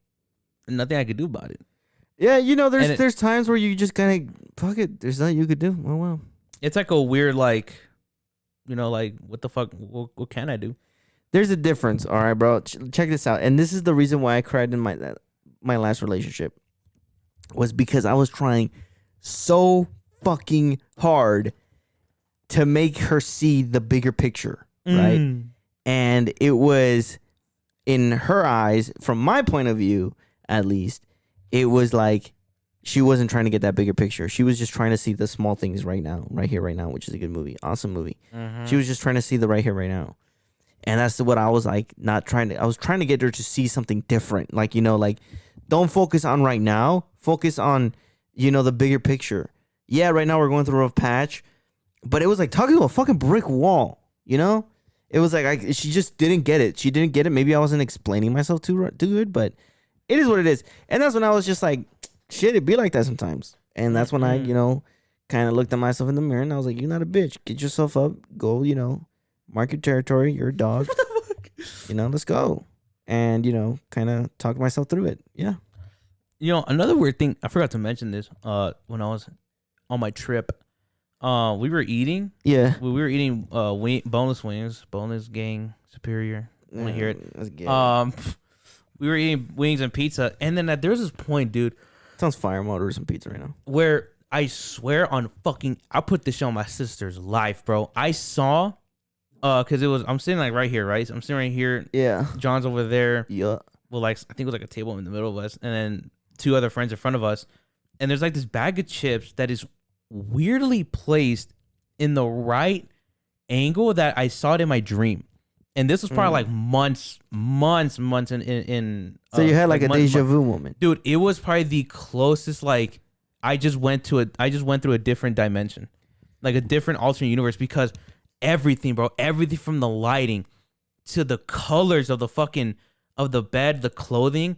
nothing I could do about it. Yeah, there's times where you just kind of, fuck it, there's nothing you could do. Oh well. It's like a weird, like, like, what the fuck, what can I do? There's a difference, all right, bro. Check this out. And this is the reason why I cried in my last relationship, was because I was trying so fucking hard to make her see the bigger picture, right? And it was, in her eyes, from my point of view, at least, it was like she wasn't trying to get that bigger picture. She was just trying to see the small things right here, right now, which is a good movie. Awesome movie. She was just trying to see the right here, right now. And that's what I was like, I was trying to get her to see something different. Like, like, don't focus on right now. Focus on, the bigger picture. Yeah, right now we're going through a rough patch, but it was like talking to a fucking brick wall, It was like, she just didn't get it. She didn't get it. Maybe I wasn't explaining myself too good, but it is what it is. And that's when I was just like, shit, it be like that sometimes. And that's when I, kind of looked at myself in the mirror and I was like, "You're not a bitch. Get yourself up. Go, mark your territory. You're a dog. Let's go." And, kind of talk myself through it. Yeah. You know, another weird thing. I forgot to mention this. When I was on my trip, we were eating. Yeah. We were eating boneless wings. Boneless gang superior. Want to hear it? That's gay. We were eating wings and pizza, and then there was this point, dude, Sounds fire. I'm ordering some pizza right now. where I swear on fucking, I put this shit on my sister's life, bro. I saw, cause I'm sitting like right here, right? So I'm sitting right here. Yeah. John's over there. Yeah. Well, like I think it was like a table in the middle of us, and then two other friends in front of us, and there's like this bag of chips that is weirdly placed in the right angle that I saw it in my dream, and this was probably like months in. So you had like a months- deja vu moment. dude. It was probably the closest. Like I just went through a different dimension, like a different alternate universe, because everything, bro, everything from the lighting to the colors of the fucking of the bed, the clothing,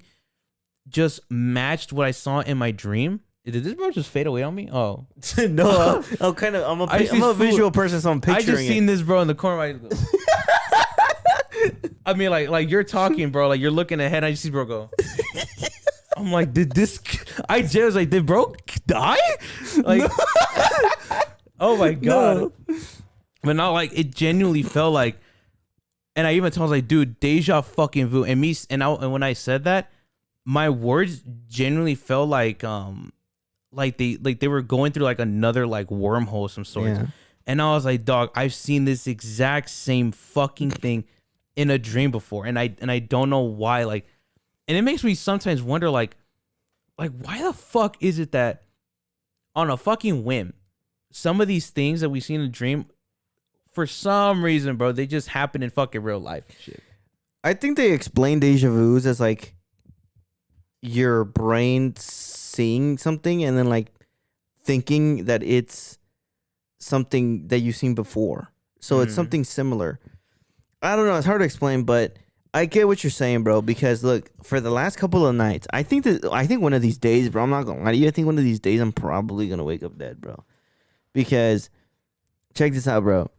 just matched what I saw in my dream. Did this bro just fade away on me? Oh No, I'm kind of. I'm a visual person, so I'm picturing I just seen this bro in the corner. I mean, like you're talking, bro. Like you're looking ahead. I just see bro go. I'm like, did this? I just was like, did bro die? Like, oh my god! No. But not like it. Genuinely felt like, and I even told like, dude, deja fucking vu. And me, and when I said that, my words genuinely felt like they were going through like another like wormhole of some sort. Yeah. And I was like, dog, I've seen this exact same fucking thing in a dream before, and I don't know why. Like, and it makes me sometimes wonder, like why the fuck is it that on a fucking whim, some of these things that we see in a dream, for some reason, bro, they just happen in fucking real life. Shit. I think they explain deja vus as like your brain seeing something and then like thinking that it's something that you've seen before. So it's something similar. I don't know. It's hard to explain, but I get what you're saying, bro. Because look, for the last couple of nights, I think one of these days, bro, I'm not gonna lie to you. I think one of these days I'm probably gonna wake up dead, bro. Because check this out, bro.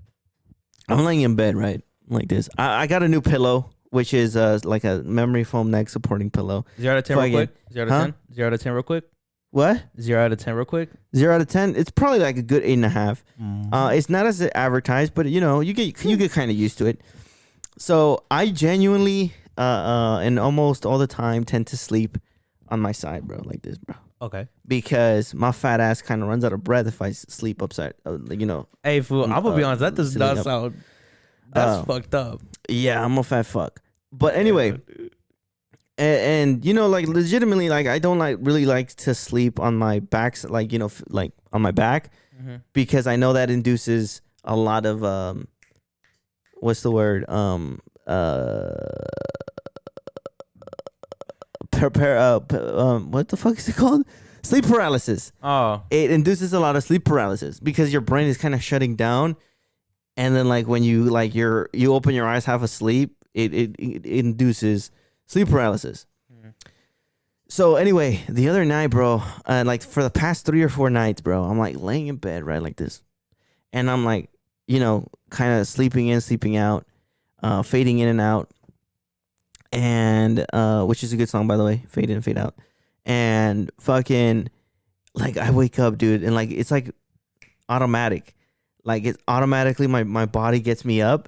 I'm laying in bed, right? Like this. I got a new pillow, which is like a memory foam neck supporting pillow. 0 out of 10 real quick. 0 out of 10. 0 out of 10 real quick. What? 0 out of 10 real quick. 0 out of 10. It's probably like a good 8.5. It's not as advertised, but you know, you get kind of used to it. So I genuinely, and almost all the time, tend to sleep on my side, bro, like this, bro. Okay. Because my fat ass kind of runs out of breath if I sleep upside, you know. Hey, fool, I'm gonna be honest. That does not sound. That's fucked up. Yeah, I'm a fat fuck. But anyway, and you know, like legitimately, like I don't really like to sleep on my back, like you know, like on my back, because I know that induces a lot of what's the word? What the fuck is it called? Sleep paralysis. Oh. It induces a lot of sleep paralysis because your brain is kind of shutting down, and then like when you like you open your eyes half asleep, it induces sleep paralysis. So anyway, the other night, bro, like for the past 3 or 4 nights, bro, I'm like laying in bed right like this, and I'm like, you know, kind of sleeping in, sleeping out, fading in and out, and which is a good song, by the way, Fade In, Fade Out. And fucking, like, I wake up, dude, and like it's like automatic, like it's automatically my body gets me up,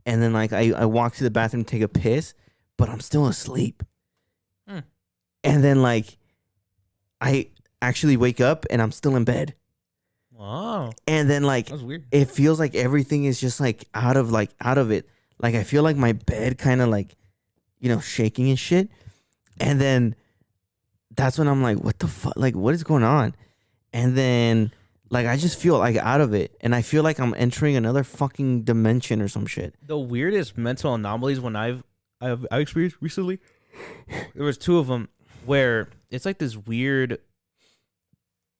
and then like I walk to the bathroom to take a piss, but I'm still asleep. And then like I actually wake up and I'm still in bed. Wow. And then like that's weird. It feels like everything is just like out of it. Like I feel like my bed kind of like, you know, shaking and shit. And then that's when I'm like, what the fuck? Like, what is going on? And then like I just feel like out of it, and I feel like I'm entering another fucking dimension or some shit. The weirdest mental anomalies when I've experienced recently, there was 2 of them where it's like this weird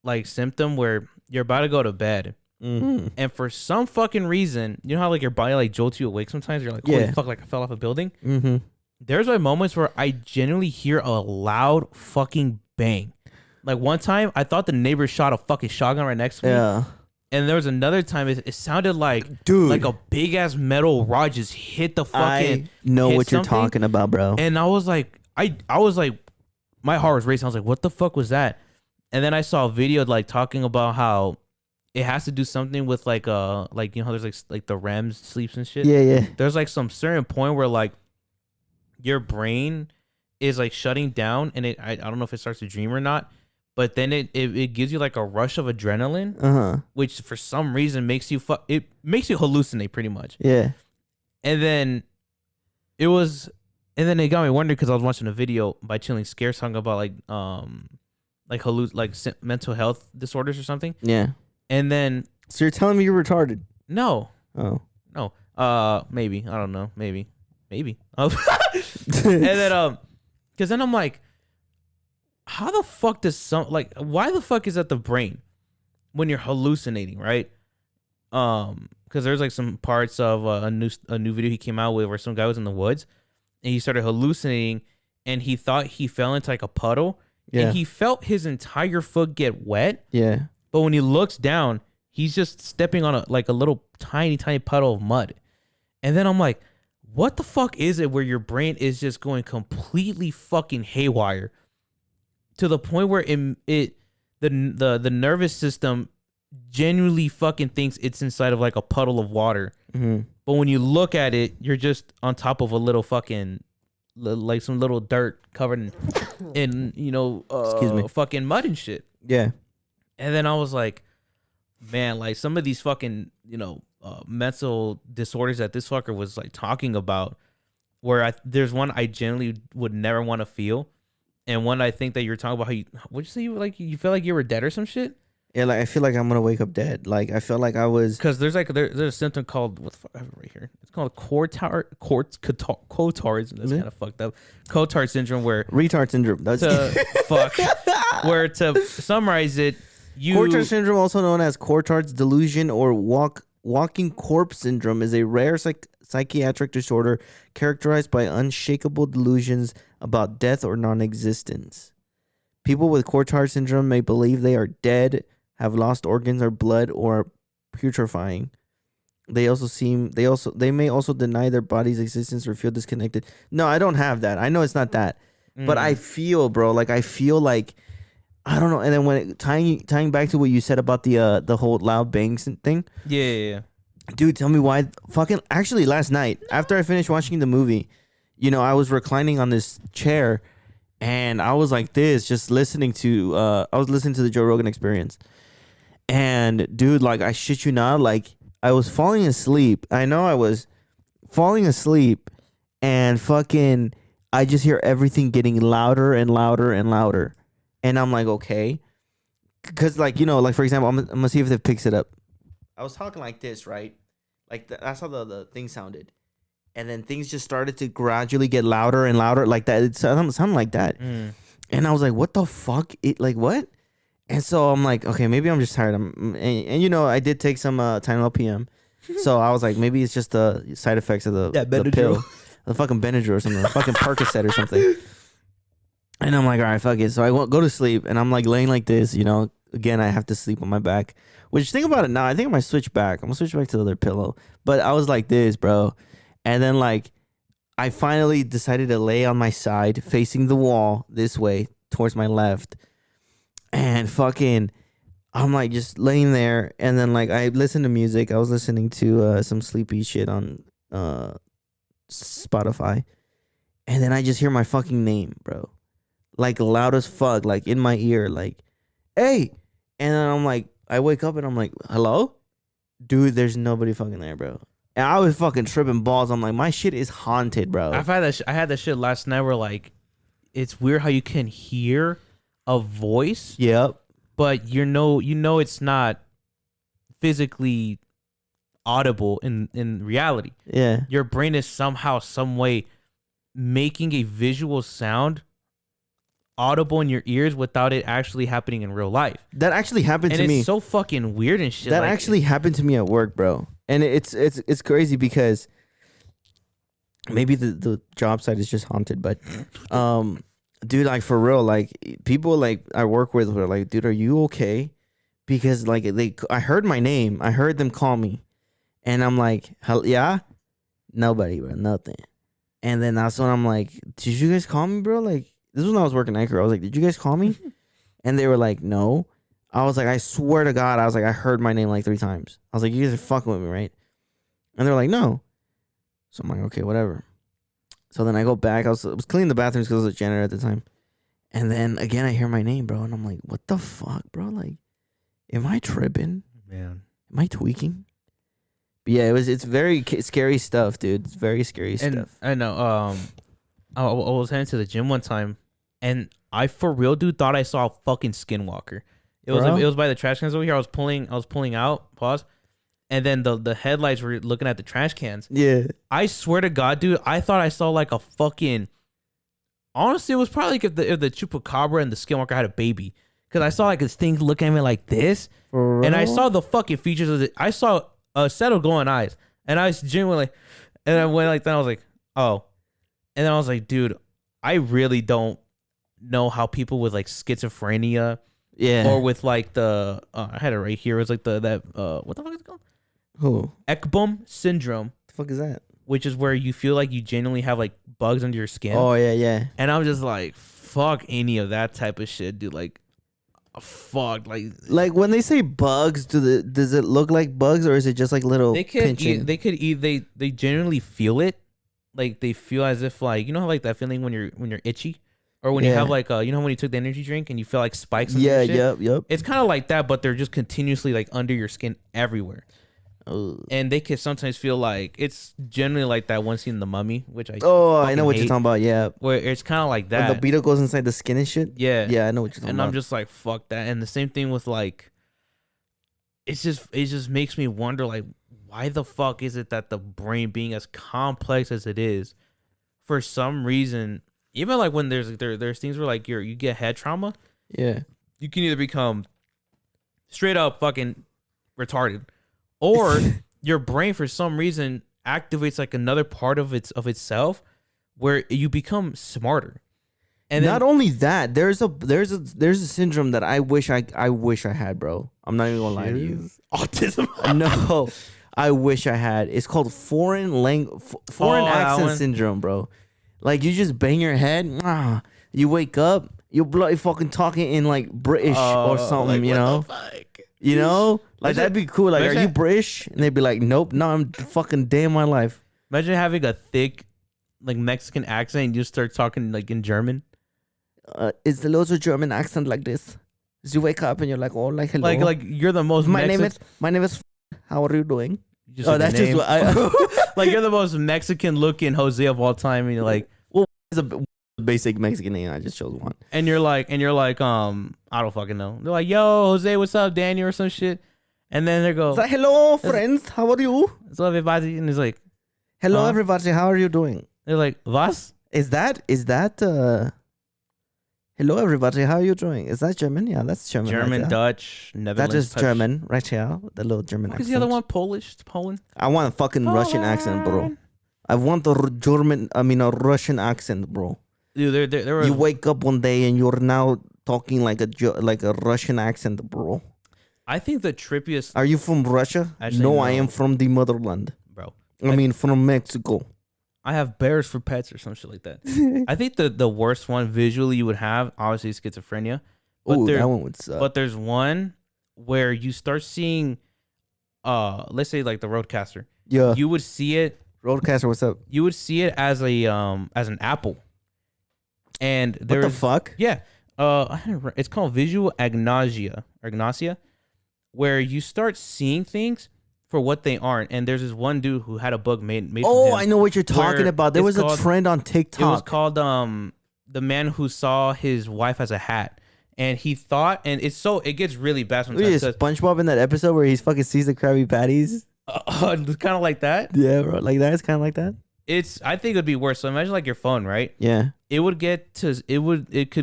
like symptom where you're about to go to bed, and for some fucking reason, you know how like your body like jolts you awake sometimes. You're like, holy fuck, like I fell off a building. There's like moments where I genuinely hear a loud fucking bang. Like one time, I thought the neighbor shot a fucking shotgun right next to me. Yeah. And there was another time it sounded like, dude, like a big ass metal rod just hit the fucking. I know what you're talking about, bro. And I was like, my heart was racing. I was like, what the fuck was that? And then I saw a video like talking about how it has to do something with like you know how there's like the REM sleeps and shit. Yeah. There's like some certain point where like your brain is like shutting down, and I don't know if it starts to dream or not, but then it gives you like a rush of adrenaline, which for some reason makes you hallucinate pretty much. Yeah. And then it got me wondering, because I was watching a video by Chilling Scares talking about mental health disorders or something. Yeah. And then So you're telling me you're retarded? no, Oh. maybe, I don't know, maybe. And then because then I'm like, how the fuck does why the fuck is that the brain when you're hallucinating, right? Because there's like some parts of a new video he came out with where some guy was in the woods and he started hallucinating, and he thought he fell into like a puddle, and he felt his entire foot get wet. Yeah. But when he looks down, he's just stepping on a little tiny puddle of mud. And then I'm like, what the fuck is it where your brain is just going completely fucking haywire to the point where the nervous system genuinely fucking thinks it's inside of like a puddle of water. Mm-hmm. But when you look at it, you're just on top of a little fucking like some little dirt covered in Excuse me, fucking mud and shit. Yeah. And then I was like, man, like some of these fucking, mental disorders that this fucker was like talking about, where there's one I genuinely would never want to feel. And one I think that you're talking about what'd you say? You feel like you were dead or some shit? Yeah, like I feel like I'm gonna wake up dead. Like I feel like I was, because there's a symptom called, what the fuck, I have it right here. It's called Cotard's. That's kind of fucked up. Cotard syndrome, where retard syndrome. That's where to summarize it, Cotard syndrome, also known as Cotard's delusion or walking corpse syndrome, is a rare psychiatric disorder characterized by unshakable delusions about death or non-existence. People with Cotard syndrome may believe they are dead, have lost organs or blood, or are putrefying. They may also deny their body's existence or feel disconnected. No, I don't have that. I know it's not that. But I feel, bro, like I feel like, I don't know. And then when tying back to what you said about the whole loud bangs thing. Yeah. Dude, tell me why. Fucking actually, last night after I finished watching the movie, I was reclining on this chair, and I was like this, just listening to. I was listening to the Joe Rogan Experience, and dude, like I shit you not, like I was falling asleep. I know I was falling asleep, and fucking, I just hear everything getting louder and louder and louder. And I'm like, okay. Because, like, like, for example, I'm going to see if it picks it up. I was talking like this, right? Like, that's how the thing sounded. And then things just started to gradually get louder and louder like that. It sounded like that. And I was like, what the fuck? What? And so I'm like, okay, maybe I'm just tired. And I did take some Tylenol PM. So I was like, maybe it's just the side effects of the pill. The fucking Benadryl or something. The fucking Percocet or something. And I'm like, all right, fuck it. So I go to sleep, and I'm like laying like this, Again, I have to sleep on my back. Which, think about it now, I think I might switch back. I'm gonna switch back to the other pillow. But I was like this, bro. And then, like, I finally decided to lay on my side, facing the wall this way, towards my left. And fucking, I'm like just laying there. And then, like, I listened to music. I was listening to some sleepy shit on Spotify. And then I just hear my fucking name, bro. Like loud as fuck, like in my ear, like, hey. And then I'm like, I wake up and I'm like, hello? Dude, there's nobody fucking there, bro. And I was fucking tripping balls. I'm like, my shit is haunted, bro. I had that shit last night where, like, it's weird how you can hear a voice. Yep. But it's not physically audible in reality. Yeah. Your brain is somehow, some way making a visual sound audible in your ears without it actually happening in real life. That actually happened to me. And it's so fucking weird and shit. That actually happened to me at work, bro. And it's crazy because maybe the job site is just haunted, but dude, like for real, like people like I work with were like, dude, are you okay? Because like I heard my name, I heard them call me, and I'm like, hell yeah, nobody, bro, nothing. And then that's when I'm like, did you guys call me, bro? Like, This was when I was working Anchor. I was like, did you guys call me? And they were like, no. I was like, I swear to God, I was like, I heard my name like 3 times. I was like, you guys are fucking with me, right? And they were like, no. So I'm like, okay, whatever. So then I go back. I was cleaning the bathrooms because I was a janitor at the time. And then again, I hear my name, bro. And I'm like, what the fuck, bro? Like, am I tripping? Man. Am I tweaking? But yeah, it's very scary stuff, dude. It's very scary stuff. I know. I was heading to the gym one time, and I for real, dude, thought I saw a fucking skinwalker. It was by the trash cans over here. I was pulling out. Pause. And then the headlights were looking at the trash cans. Yeah. I swear to God, dude, I thought I saw like a fucking. Honestly, it was probably like if the chupacabra and the skinwalker had a baby, because I saw like this thing looking at me like this, and I saw the fucking features of it. I saw a set of glowing eyes, and I was genuinely like, and I went like that. I was like, oh, and then I was like, dude, I really don't know how people with like schizophrenia, or with like the I had it right here. It was like what the fuck is it called? Who? Ekbom syndrome. The fuck is that? Which is where you feel like you genuinely have like bugs under your skin. Oh yeah. And I'm just like, fuck any of that type of shit, dude. Like, fuck, like when they say bugs, does it look like bugs or is it just like little pinching? They genuinely feel it. Like they feel as if like, you know how like that feeling when you're itchy, or when you have like you know when you took the energy drink and you feel like spikes. Yeah, yep. It's kind of like that, but they're just continuously like under your skin everywhere. And they can sometimes feel like it's generally like that one scene in The Mummy, which I know what you're talking about. Yeah, where it's kind of like that. When the beetle goes inside the skin and shit. Yeah, I know what you're talking about. And I'm just like, fuck that. And the same thing with like, it just makes me wonder like, why the fuck is it that the brain, being as complex as it is, for some reason, even like when there's things where like you get head trauma, yeah, you can either become straight up fucking retarded, or your brain for some reason activates like another part of itself where you become smarter. And not only that, there's a syndrome that I wish I had, bro. I'm not even gonna lie to you. Autism. No, I wish I had. It's called foreign accent syndrome, bro. Like you just bang your head, you wake up, you're bloody fucking talking in like British or something, like, you know. You know, like that'd be cool. Like, are you British? And they'd be like, nope, no, I'm the fucking day of my life. Imagine having a thick, like Mexican accent and you start talking like in German. It's the loads of German accent like this. As you wake up and you're like, oh, like hello. Like you're the most. My name is. How are you doing? That's just what I. Like you're the most Mexican looking Jose of all time, and you're like, well, it's a basic Mexican name. I just chose one. And you're like, I don't fucking know. They're like, yo, Jose, what's up, Daniel, or some shit. And then they go, it's like, hello, friends, how are you? What's up, everybody? And it's like, hello, everybody, how are you doing? They're like, was? Is that hello, everybody, how are you doing? Is that German? Yeah, that's German. German, right, Dutch, Netherlands. That is German, right here. The little German accent. Is the other one Polish? Poland? I want a fucking Russian accent, bro. I want a Russian accent, bro. Dude, there were... You wake up one day and you're now talking like a Russian accent, bro. I think the trippiest... Are you from Russia? Actually, no, I am from the motherland. Bro. I mean, from Mexico. I have bears for pets or some shit like that. I think the worst one visually you would have, obviously, schizophrenia. Oh, that one would suck. But there's one where you start seeing, let's say like the Roadcaster. Yeah. You would see it... Roadcaster, what's up? You would see it as an apple. And what the fuck? Yeah. It's called visual agnosia, where you start seeing things for what they aren't. And there's this one dude who had a book made from him, I know what you're talking about. There was a trend on TikTok. It was called The Man Who Saw His Wife as a Hat. And he thought, and it gets really bad sometimes. SpongeBob in that episode where he fucking sees the Krabby Patties. It's kind of like that. Yeah, bro. Like that. It's kind of like that. I think it'd be worse. So imagine like your phone, right? Yeah. It could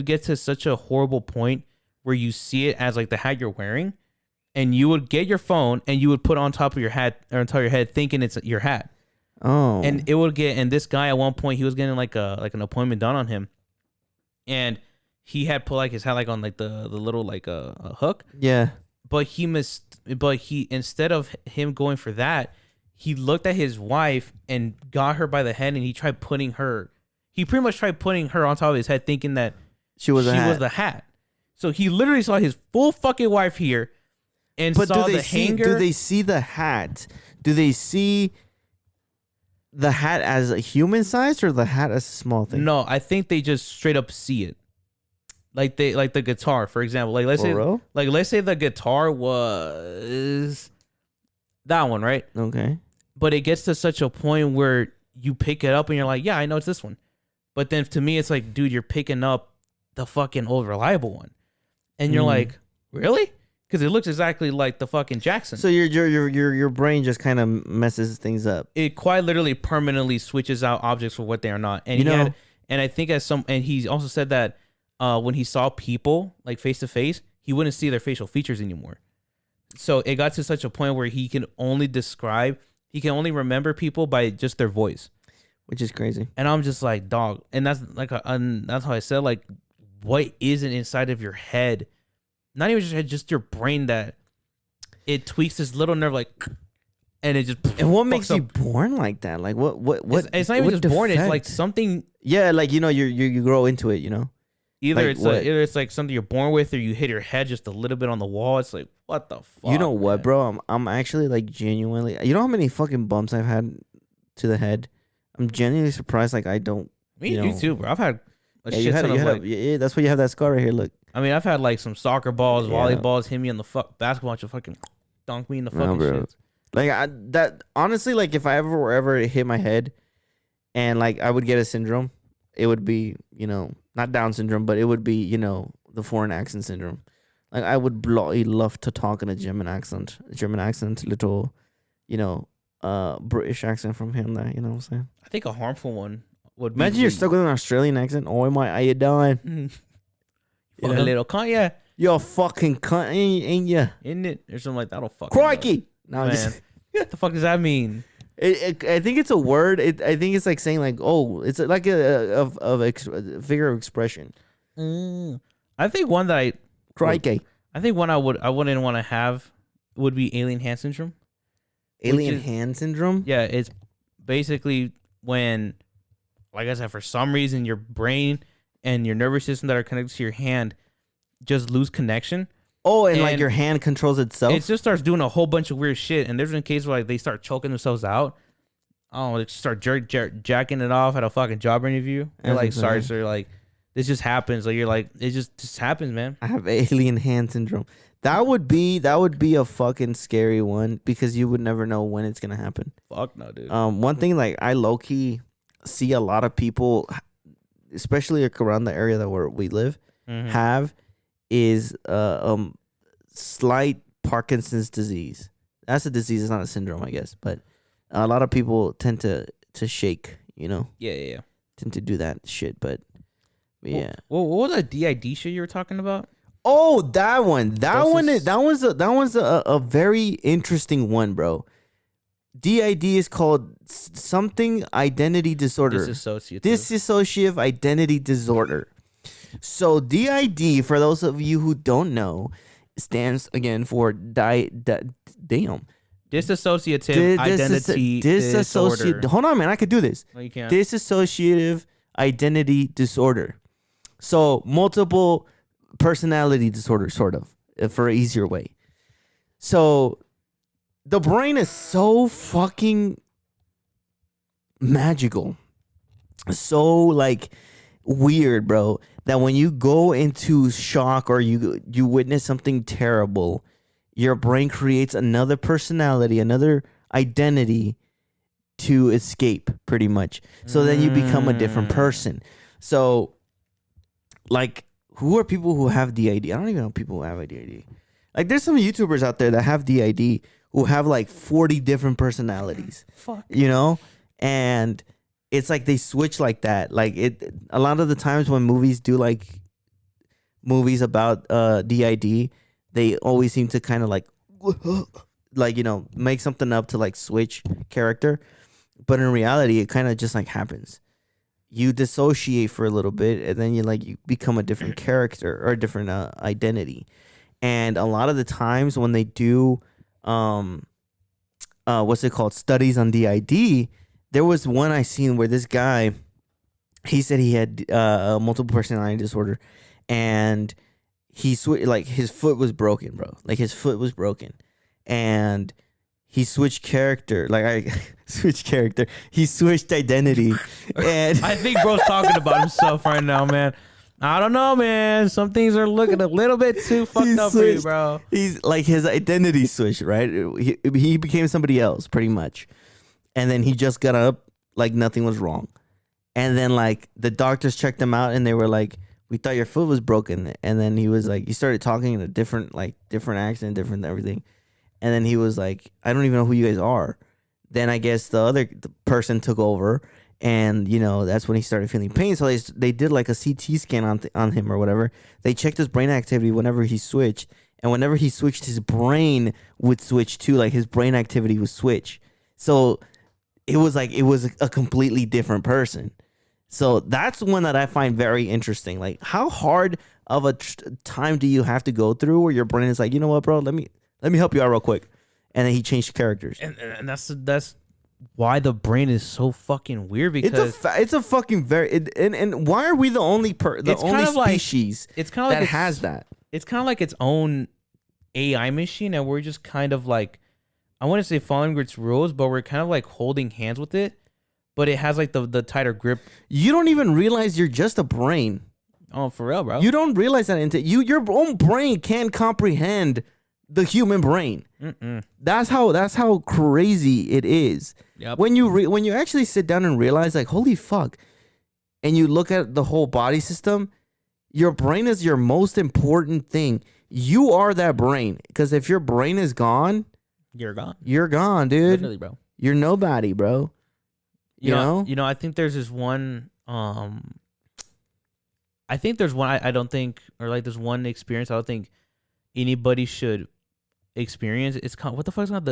get to such a horrible point where you see it as like the hat you're wearing, and you would get your phone and you would put it on top of your hat or on top of your head, thinking it's your hat. Oh. And it would get. And this guy at one point, he was getting like an appointment done on him, and he had put like his hat like on like the little like a hook. Yeah. But he instead of him going for that, he looked at his wife and got her by the head, and he tried putting her. he pretty much tried putting her on top of his head, thinking that She was the hat. So he literally saw his full fucking wife here, and But saw do they the see? hanger. Do they see the hat? Do they see the hat as a human size or the hat as a small thing? No, I think they just straight up see it. Like the guitar, for example. Like For real? let's say the guitar was that one, right? Okay. But it gets to such a point where you pick it up and you're like, yeah, I know it's this one. But then to me, it's like, dude, you're picking up the fucking old reliable one, and you're like, really? Because it looks exactly like the fucking Jackson. So your brain just kind of messes things up. It quite literally permanently switches out objects for what they are not. And and I think and he also said that when he saw people like face to face, he wouldn't see their facial features anymore. So it got to such a point where he can only remember people by just their voice, Which is crazy. and I'm just like, dog. And that's like, that's how I said, like, what isn't inside of your head? Not even just your head, just your brain, that it tweaks this little nerve, like, and it just. And what makes fucks you up. born like that? Like what? It's not even what just born. It's like defect? something. Yeah, like you grow into it. You know. Either Like what? either it's like something you're born with, or you hit your head just a little bit on the wall. It's like, what the fuck? You know what, man? bro? I'm actually like genuinely. You know how many fucking bumps I've had to the head? I'm genuinely surprised. Like I don't. Me, you you know. too, bro. I've had a Yeah, shit ton of like. yeah, that's why you have that scar right here. Look. I mean, I've had like some soccer balls, Yeah. volleyballs hit me in the basketball to fucking dunk me in the No, fucking bro. shit. Like that honestly, like if I ever hit my head, and like I would get a syndrome, it would be not Down syndrome, but it would be the foreign accent syndrome. Like I would love to talk in a German accent, little, British accent from him. There, you know what I'm saying? I think a harmful one would be. Imagine you're stuck with an Australian accent. Oh my, how you doing? Fucking know? little cunt, yeah, You're a fucking cunt, ain't ya? isn't it? Or something like that. I don't fucking Crikey! No, know. I'm just. Man. What the fuck does that mean? I think it's a word. I think it's like saying like, oh, it's like a figure of expression. I think one that Crikey. I think one I wouldn't want to have would be alien hand syndrome. Alien is- hand syndrome? Yeah, it's basically when, like I said, for some reason your brain and your nervous system that are connected to your hand just lose connection. Oh, and like And your hand controls itself? It just starts doing a whole bunch of weird shit. And there's been cases where like they start choking themselves out. Oh, they start jacking it off at a fucking job interview. They're That's like, sorry, insane. sir. Like, this just happens. Like, you're like, it just happens, man. I have alien hand syndrome. That would be a fucking scary one because you would never know when it's gonna happen. Fuck no, dude. One thing like I low key see a lot of people, especially like around the area that where we live, Mhm. have is slight Parkinson's disease. That's a disease. It's not a syndrome, I guess. But a lot of people tend to shake. Yeah. Tend to do that shit. But yeah. Well, what was that DID shit you were talking about? Oh, that one. That Doses- one's a very interesting one, bro. DID is called something identity disorder. Disassociative. Dissociative identity disorder. So DID, for those of you who don't know, stands again for Dissociative identity disorder. Hold on, man. I could do this. No, you can't. Dissociative identity disorder. So multiple personality disorder, sort of, for an easier way. So the brain is so fucking magical, so like weird, bro, that when you go into shock or you witness something terrible, your brain creates another personality, another identity to escape, pretty much. So then you become a different person. So, like, who are people who have DID? I don't even know people who have a DID. Like, there's some YouTubers out there that have DID who have like 40 different personalities. Fuck. And it's like they switch like that. Like a lot of the times when movies do like movies about DID, they always seem to kind of like make something up to like switch character. But in reality, it kind of just like happens. You dissociate for a little bit, and then you become a different character or a different identity. And a lot of the times when they do, what's it called, studies on DID, there was one I seen where this guy, he said he had multiple personality disorder, and like his foot was broken, bro. Like his foot was broken, and he switched character. Like I switched character. He switched identity, and I think bro's talking about himself right now, man. I don't know, man. Some things are looking a little bit too fucked up for you, bro. He's like his identity switched, right? He became somebody else, pretty much, and then he just got up like nothing was wrong, and then like the doctors checked him out, and they were like, "We thought your foot was broken," and then he was like, he started talking in a different accent, different everything, and then he was like, "I don't even know who you guys are." Then I guess the person took over. And that's when he started feeling pain. So they did like a CT scan on him or whatever. They checked his brain activity whenever he switched, and whenever he switched, his brain would switch too. Like his brain activity would switch. So it was a completely different person. So that's one that I find very interesting. Like, how hard of a time do you have to go through where your brain is like, you know what, bro? Let me help you out real quick, and then he changed characters. And that's why the brain is so fucking weird, because it's a fucking and why are we the only species it's kind of that like has that? It's kind of like its own AI machine, and we're just kind of like, I want to say following its rules, but we're kind of like holding hands with it. But it has like the tighter grip. You don't even realize you're just a brain. Oh, for real, bro. You don't realize that until your own brain can't comprehend the human brain. That's how crazy it is. Yep. When you actually sit down and realize, like, holy fuck, and you look at the whole body system, your brain is your most important thing. You are that brain, because if your brain is gone, you're gone. You're gone, dude. Literally, bro. You're nobody, bro. You know? I think there's this one. I think there's one. I don't think, or like there's one experience I don't think anybody should experience. It's called, what the fuck is it called?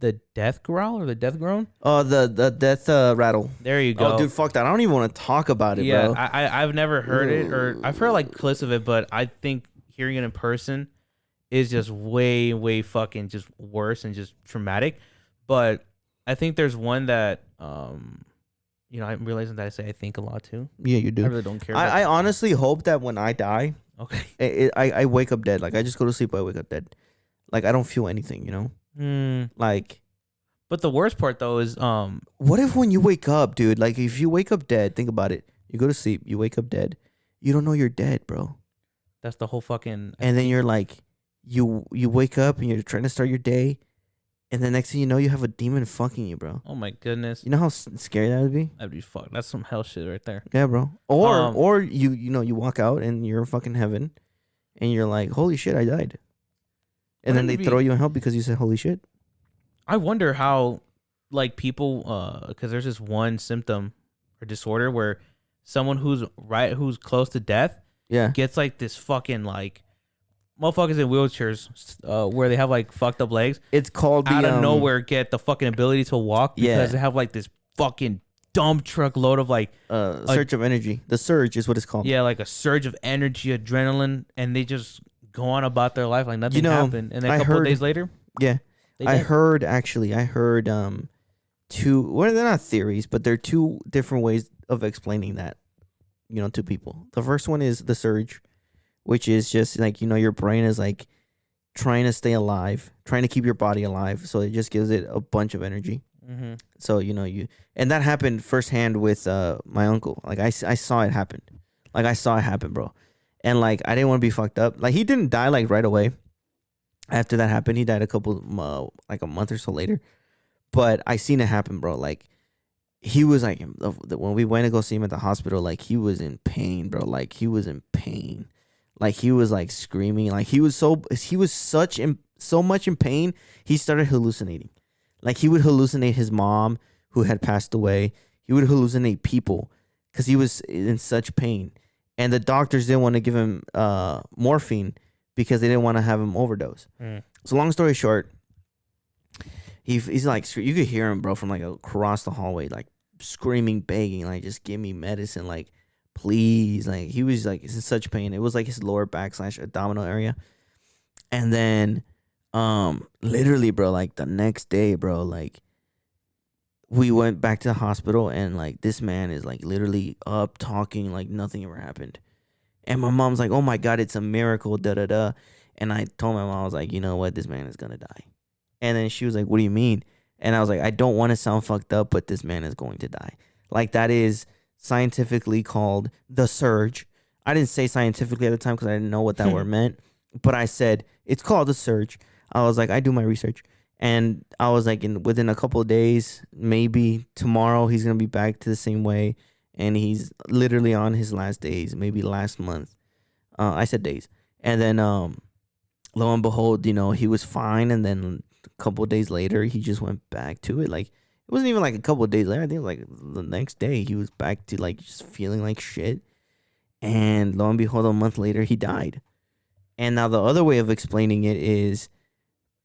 The death growl or the death groan? Oh, the death rattle. There you go. Oh, dude, fuck that. I don't even want to talk about it, bro. I've never heard it, or I've heard like clips of it, but I think hearing it in person is just way fucking just worse and just traumatic. But I think there's one that I'm realizing that I think a lot too. Yeah, you do. I really don't care. I honestly hope that when I die, okay, I wake up dead. Like, I just go to sleep, I wake up dead. Like, I don't feel anything, Like, but the worst part though is what if when you wake up, dude? Like, if you wake up dead, think about it. You go to sleep, you wake up dead. You don't know you're dead, bro. That's the whole fucking. And then you're like, you wake up and you're trying to start your day, and the next thing you know, you have a demon fucking you, bro. Oh my goodness. You know how scary that would be? That'd be fucked. That's some hell shit right there. Yeah, bro. Or you walk out and you're in fucking heaven, and you're like, holy shit, I died. And then they throw you in hell because you said holy shit. I wonder how, like, people, because there's this one symptom or disorder where someone who's close to death, gets like this fucking like motherfuckers in wheelchairs, where they have like fucked up legs. It's called out of nowhere get the fucking ability to walk because they have like this fucking dump truck load of like surge of energy. The surge is what it's called. Yeah, like a surge of energy, adrenaline, and they just go on about their life like nothing happened. And then a couple of days later, I heard two. Well, they're not theories, but they're two different ways of explaining that. To people. The first one is the surge, which is just like your brain is like trying to stay alive, trying to keep your body alive, so it just gives it a bunch of energy. Mm-hmm. So and that happened firsthand with my uncle. Like I saw it happen. Like I saw it happen, bro. And like I didn't want to be fucked up. Like he didn't die like right away. After that happened, he died like a month or so later. But I seen it happen, bro. Like he was like, when we went to go see him at the hospital, like he was in pain, bro. Like he was in pain. Like he was like screaming. Like he was so much in pain. He started hallucinating. Like he would hallucinate his mom who had passed away. He would hallucinate people because he was in such pain. And the doctors didn't want to give him morphine because they didn't want to have him overdose. So long story short, he's like, you could hear him, bro, from like across the hallway, like screaming, begging, like just give me medicine, like please. Like he was like in such pain. It was like his lower back / abdominal area. And then literally, bro, like the next day, bro, like we went back to the hospital, and like this man is like literally up talking like nothing ever happened. And my mom's like, "Oh my God, it's a miracle, da da da." And I told my mom, I was like, "You know what? This man is gonna die." And then she was like, "What do you mean?" And I was like, "I don't want to sound fucked up, but this man is going to die. Like that is scientifically called the surge." I didn't say scientifically at the time because I didn't know what that word meant, but I said it's called the surge. I was like, I do my research, and I was like, within a couple of days, maybe tomorrow, he's gonna be back to the same way, and he's literally on his last days, maybe last month. I said days, and then lo and behold, he was fine, and then a couple of days later, he just went back to it. Like it wasn't even like a couple of days later. I think it was like the next day, he was back to like just feeling like shit. And lo and behold, a month later, he died. And now the other way of explaining it is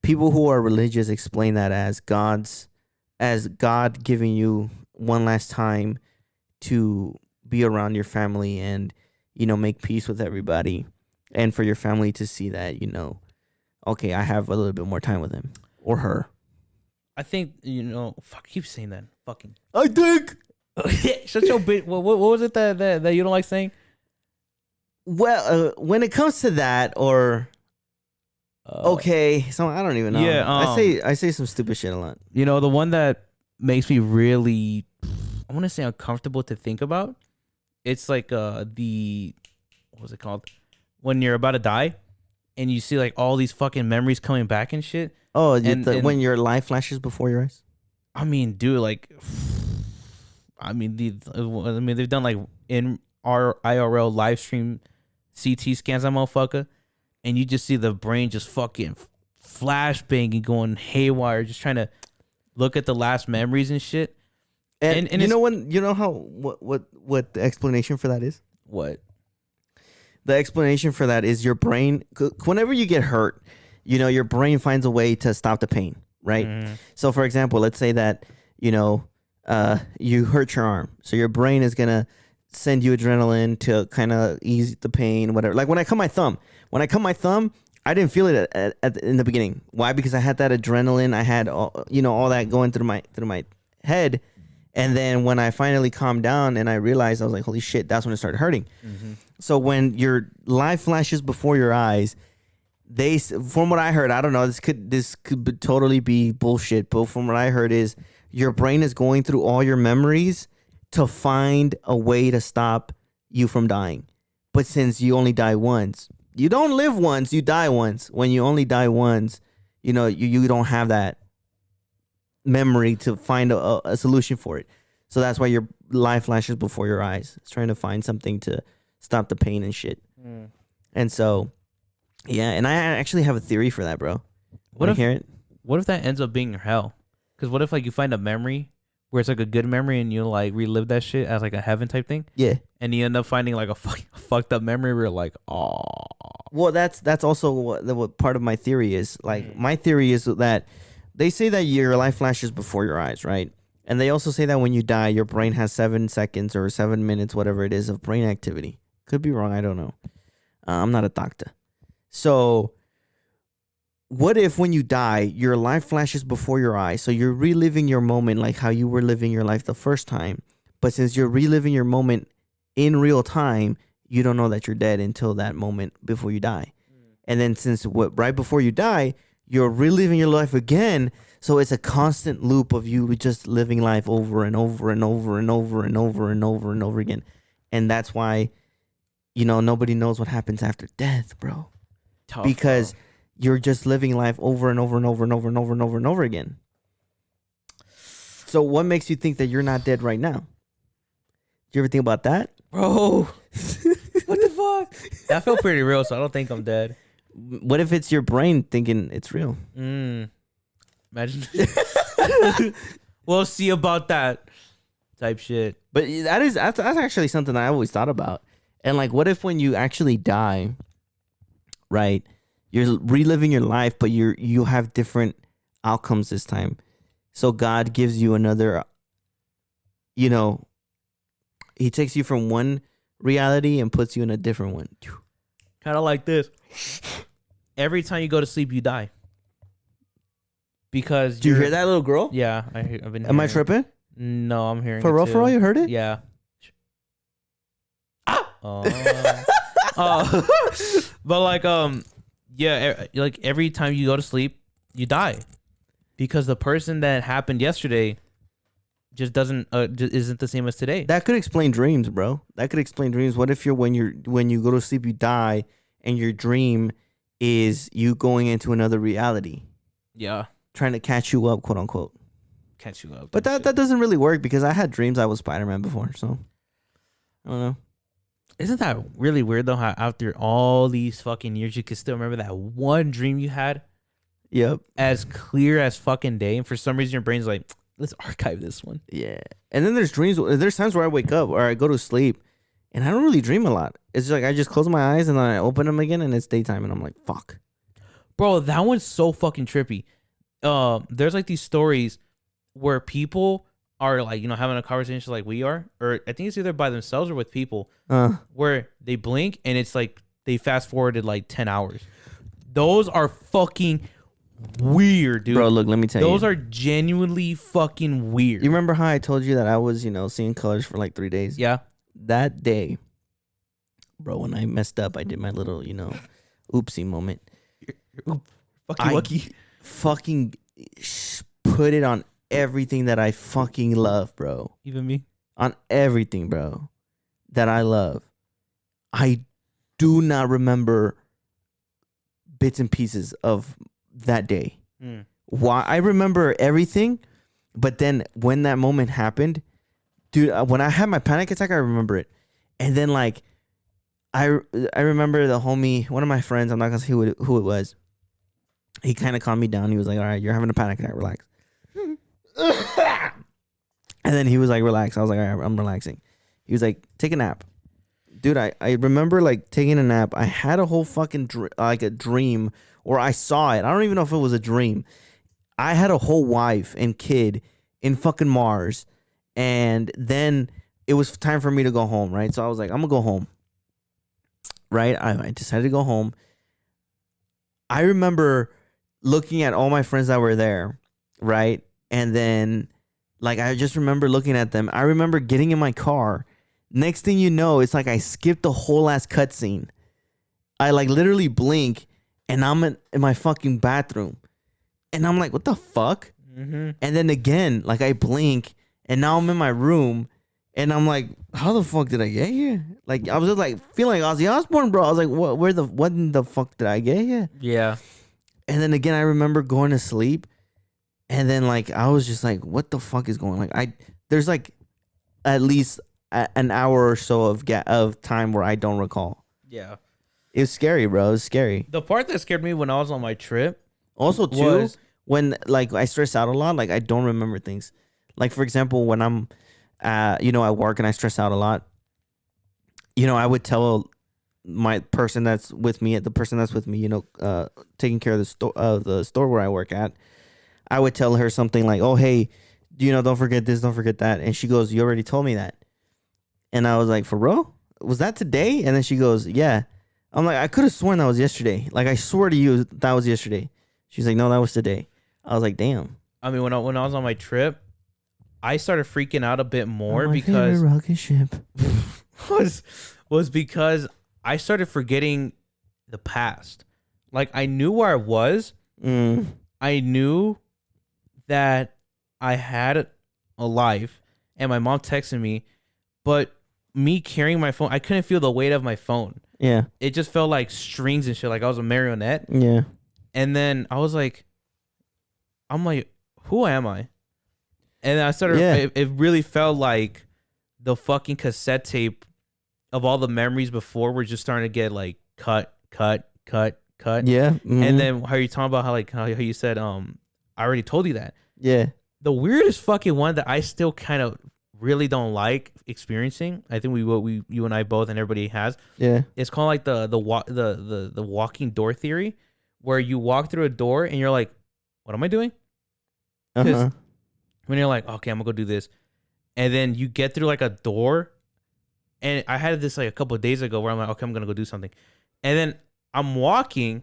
people who are religious explain that as God giving you one last time to be around your family and, make peace with everybody. And for your family to see that, okay, I have a little bit more time with him or her. I think, fuck, keep saying that. Fucking. I think. Shut your bitch. What was it that you don't like saying? Well, when it comes to that, or okay, so I don't even know. Yeah, I say some stupid shit a lot. The one that makes me really, I want to say uncomfortable to think about. It's like what was it called? When you're about to die, and you see like all these fucking memories coming back and shit. Oh, and when your life flashes before your eyes. I mean, dude, like, they've done like in our IRL live stream CT scans that motherfucker, and you just see the brain just fucking flashbanging, going haywire, just trying to look at the last memories and shit. And what the explanation for that is? What? The explanation for that is your brain, whenever you get hurt, your brain finds a way to stop the pain, right? Mm-hmm. So for example, let's say that, you hurt your arm. So your brain is going to send you adrenaline to kind of ease the pain, whatever. Like when I cut my thumb, I didn't feel it in the beginning. Why? Because I had that adrenaline. I had all that going through my head. And then when I finally calmed down and I realized, I was like, holy shit, that's when it started hurting. Mm-hmm. So when your life flashes before your eyes, from what I heard, I don't know, this could totally be bullshit, but from what I heard is your brain is going through all your memories to find a way to stop you from dying. But since you only die once, you don't live once, you die once. When you only die once, you don't have that memory to find a solution for it. So that's why your life flashes before your eyes. It's trying to find something to stop the pain and shit. Mm. And so, yeah, and I actually have a theory for that, bro. Want to hear it? What if that ends up being your hell? Because what if like you find a memory where it's like a good memory and you like relive that shit as like a heaven type thing? Yeah. And you end up finding like a fucked up memory where you're like, oh. Well, that's also what part of my theory is. Like my theory is that they say that your life flashes before your eyes, right? And they also say that when you die, your brain has 7 seconds or 7 minutes, whatever it is, of brain activity. Could be wrong. I don't know. I'm not a doctor. So what if when you die, your life flashes before your eyes? So you're reliving your moment like how you were living your life the first time. But since you're reliving your moment in real time, you don't know that you're dead until that moment before you die. And then since right before you die, you're reliving your life again. So it's a constant loop of you just living life over and over and over and over and over and over and over again. And that's why, nobody knows what happens after death, bro. Tough, because you're just living life over and over and over and over and over and over and over again. So what makes you think that you're not dead right now? Do you ever think about that? Bro, what the fuck? That felt pretty real, so I don't think I'm dead. What if it's your brain thinking it's real? Imagine. We'll see about that type shit. But that's actually something I always thought about. And like, what if when you actually die, right? You're reliving your life, but you have different outcomes this time. So God gives you another, he takes you from one reality and puts you in a different one. Kind of like this. Every time you go to sleep, you die. Because do you hear that, little girl? Yeah, I've been. Am I tripping? No, I'm hearing For it real, too. for real, you heard it? Yeah. Ah! But like like every time you go to sleep, you die because the person that happened yesterday just doesn't just isn't the same as today. That could explain dreams, bro. That could explain dreams. What if when you go to sleep, you die, and your dream is you going into another reality, Yeah, trying to catch you up, quote unquote. catch you up. But that doesn't really work because I had dreams I was Spider-Man before, so I don't know. Isn't that really weird though? How after all these fucking years, you can still remember that one dream you had Yep. as clear as fucking day, and for some reason your brain's like, let's archive this one. Yeah. And then there's dreams. There's times where I wake up or I go to sleep, and I don't really dream a lot. It's like I just close my eyes and then I open them again, and it's daytime, and I'm like, fuck. Bro, that one's so fucking trippy. There's like these stories where people are like, having a conversation like we are, or I think it's either by themselves or with people, where they blink and it's like they fast forwarded like 10 hours. Those are fucking weird, dude. Bro, look, let me tell you. Those are genuinely fucking weird. You remember how I told you that I was, seeing colors for like 3 days? Yeah. That day, bro, when I messed up, I did my little, oopsie moment. Fucking lucky. Fucking put it on everything that I fucking love, bro. Even me. On everything, bro, that I love. I do not remember bits and pieces of that day. Why? I remember everything, but then when that moment happened, dude, when I had my panic attack, I remember it. And then like, I remember the homie, one of my friends, I'm not gonna say who it was. He kind of calmed me down. He was like, all right, you're having a panic attack, relax. And then he was like, relax. I was like, all right, I'm relaxing. He was like, take a nap. Dude, I remember like taking a nap. I had a whole fucking like a dream, or I saw it. I don't even know if it was a dream. I had a whole wife and kid in fucking Mars. And then it was time for me to go home, right? So I was like, I'm going to go home. Right? I decided to go home. I remember looking at all my friends that were there, right? And then, like, I just remember looking at them. I remember getting in my car. Next thing you know, it's like I skipped the whole ass cutscene. I, like, literally blink, and I'm in my fucking bathroom. And I'm like, what the fuck? Mm-hmm. And then again, like, I blink, and now I'm in my room, and I'm like, how the fuck did I get here? Like, I was just, like, feeling like Ozzy Osbourne, bro. I was like, what in the fuck did I get here? Yeah. And then again, I remember going to sleep, and then like I was just like, what the fuck is going on? Like there's like at least an hour or so of time where I don't recall. Yeah. It was scary, bro. It was scary. The part that scared me when I was on my trip Also, too, when like I stress out a lot, like I don't remember things. Like for example, when I'm, at work and I stress out a lot, I would tell my person that's with me, taking care of the store where I work at, I would tell her something like, oh, hey, don't forget this, don't forget that. And she goes, you already told me that. And I was like, for real? Was that today? And then she goes, yeah. I'm like, I could have sworn that was yesterday. Like, I swear to you that was yesterday. She's like, no, that was today. I was like, damn. I mean, when I was on my trip, I started freaking out a bit more my because favorite rocket ship was because I started forgetting the past. Like, I knew where I was. I knew that I had a life, and my mom texted me, but me carrying my phone, I couldn't feel the weight of my phone. Yeah. It just felt like strings and shit, like I was a marionette. Yeah. And then I'm like, who am I? And I started, it really felt like the fucking cassette tape of all the memories before were just starting to get like cut. Yeah. Mm-hmm. And then how you talking about how you said, I already told you that. Yeah. The weirdest fucking one that I still kind of really don't like experiencing, I think you and I both and everybody has. Yeah. It's called like the walking door theory, where you walk through a door and you're like, what am I doing? Because when you're like, okay, I'm gonna go do this, and then you get through like a door, and I had this like a couple of days ago where I'm like, okay, I'm gonna go do something, and then I'm walking,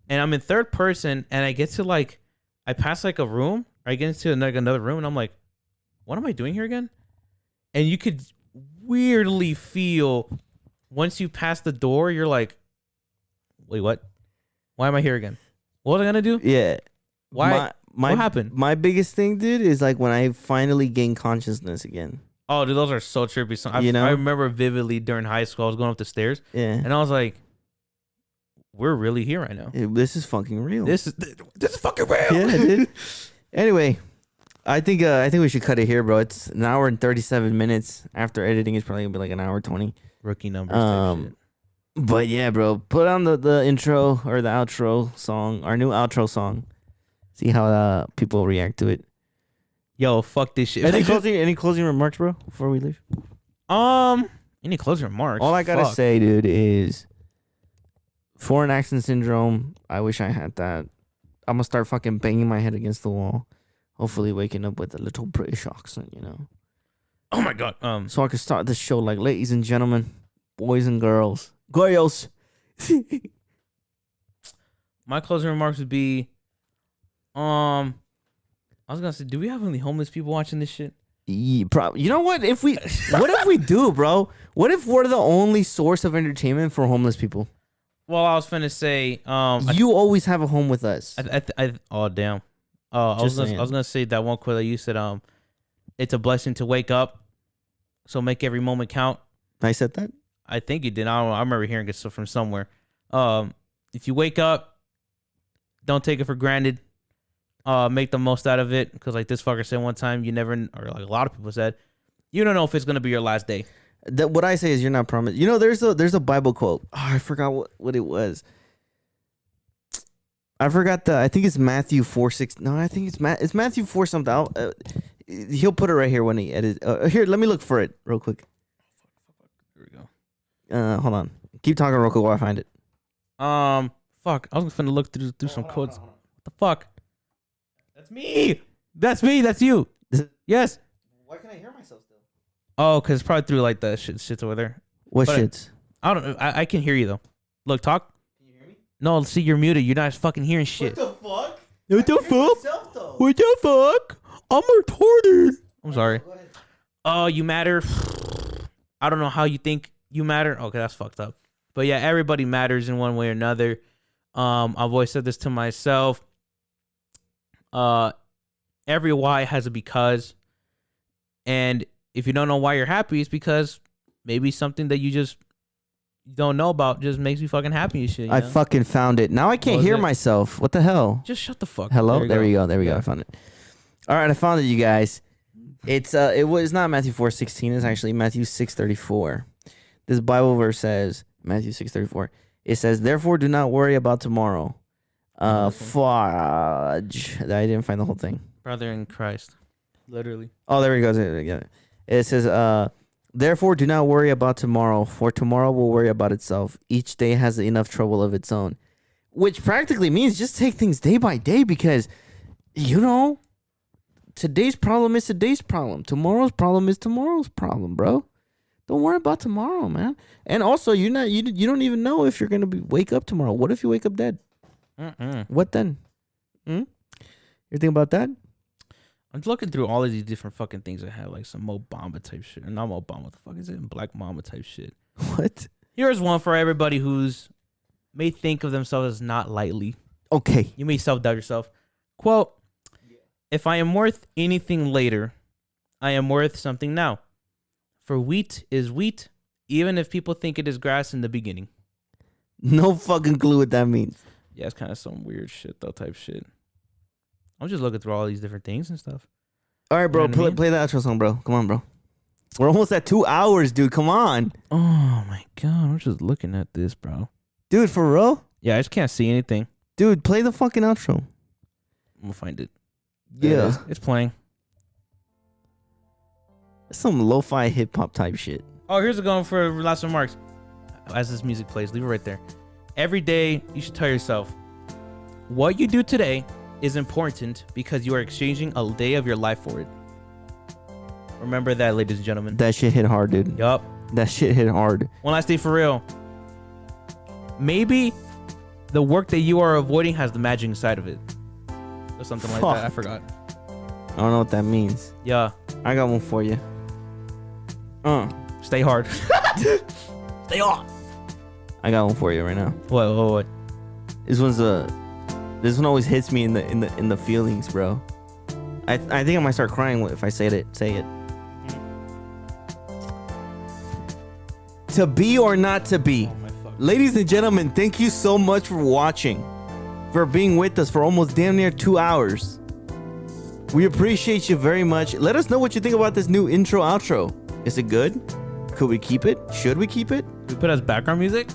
and I'm in third person, and I get to like, I pass like a room, or I get into another room, and I'm like, what am I doing here again? And you could weirdly feel once you pass the door, you're like, wait, what? Why am I here again? What was I gonna do? Yeah. Why? What happened? My biggest thing, dude, is like when I finally gain consciousness again. Oh, dude, those are so trippy. So You know? I remember vividly during high school, I was going up the stairs, Yeah. and I was like, we're really here right now. This is fucking real. This is fucking real. Yeah, dude. Anyway, I think we should cut it here, bro. It's an hour and 37 minutes. After editing, it's probably gonna be like an hour 20. Rookie numbers. Type shit. But yeah, bro, put on the intro or the outro song, our new outro song. See how people react to it. Yo, fuck this shit. Any closing remarks, bro, before we leave? Any closing remarks? All I gotta Fuck. say, dude, is foreign accent syndrome. I wish I had that. I'm gonna start fucking banging my head against the wall. Hopefully, waking up with a little British accent, you know. Oh my god. So I can start this show like, ladies and gentlemen, boys and girls. My closing remarks would be, I was gonna say, do we have any homeless people watching this shit? Yeah, you know what? What if we do, bro? What if we're the only source of entertainment for homeless people? Well, I was finna say, You always have a home with us. oh damn. I was gonna say that one quote that you said. It's a blessing to wake up, so make every moment count. I said that. I think you did. I don't know. I remember hearing it from somewhere. If you wake up, don't take it for granted. Make the most out of it, because like this fucker said one time, you never, or like a lot of people said, you don't know if it's gonna be your last day. What I say is you're not promised. You know, there's a Bible quote. Oh, I forgot what it was. I forgot I think it's Matthew 4:6. No, I think it's Matthew 4 something. He'll put it right here when he edits. Here, let me look for it real quick. Here we go. Hold on. Keep talking real quick while I find it. Fuck. I was finna look through some quotes. What the fuck? That's me. That's me. That's you. Yes. Why can I hear myself still? Oh, cause it's probably through like the shit's over there. What But shits? I don't know. I can hear you though. Look, talk. Can you hear me? No, see, you're muted. You're not fucking hearing shit. What the fuck? What the fuck? Myself, though. What the fuck? I'm retarded. I'm sorry. Go ahead. Oh, you matter. I don't know how you think you matter. Okay, that's fucked up. But yeah, everybody matters in one way or another. I've always said this to myself. Every why has a because. And if you don't know why you're happy, it's because maybe something that you just don't know about just makes you fucking happy and shit. You I know? fucking found it. Now I can't What was hear it? myself. What the hell? Just shut the fuck up. Hello? There we go. There we go. Yeah. I found it. All right, I found it, you guys. It was not Matthew 4:16. It's actually Matthew 6:34. This Bible verse says, Matthew 6:34. It says, "Therefore, do not worry about tomorrow." Fudge. I didn't find the whole thing. Brother in Christ. Literally. Oh, there we go. It says, "Therefore, do not worry about tomorrow, for tomorrow will worry about itself. Each day has enough trouble of its own." Which practically means just take things day by day, because, you know, today's problem is today's problem. Tomorrow's problem is tomorrow's problem, bro. Don't worry about tomorrow, man. And also, you don't even know if you're gonna wake up tomorrow. What if you wake up dead? What then? You think about that? I'm looking through all of these different fucking things that have like some Mo Bamba type shit. Or not Mo Bamba. What the fuck is it? Black Mamba type shit. What? Here's one for everybody who's may think of themselves as not lightly. Okay. You may self-doubt yourself. Quote, "If I am worth anything later, I am worth something now. For wheat is wheat, even if people think it is grass in the beginning." No fucking clue what that means. Yeah, it's kind of some weird shit, though, type shit. I'm just looking through all these different things and stuff. All right, bro. You know what I mean? Play the outro song, bro. Come on, bro. We're almost at 2 hours, dude. Come on. Oh, my God. I'm just looking at this, bro. Dude, for real? Yeah, I just can't see anything. Dude, play the fucking outro. I'm going to find it. There it Yeah. is. It's playing. Some lo-fi hip-hop type shit. Oh, here's a going for last remarks. As this music plays, leave it right there. Every day, you should tell yourself, what you do today is important because you are exchanging a day of your life for it. Remember that, ladies and gentlemen. That shit hit hard, dude. Yup. That shit hit hard. One last thing for real. Maybe the work that you are avoiding has the magic inside of it. Or something like that. I forgot. I don't know what that means. Yeah. All I got one for you. Stay hard. Stay on. I got one for you right now. What? This one always hits me in the feelings, bro. I think I might start crying if I say it. Say it. To be or not to be. Ladies and gentlemen, thank you so much for watching, for being with us for almost damn near 2 hours. We appreciate you very much. Let us know what you think about this new intro outro. Is it good? Could we keep it? Should we keep it? We put as background music?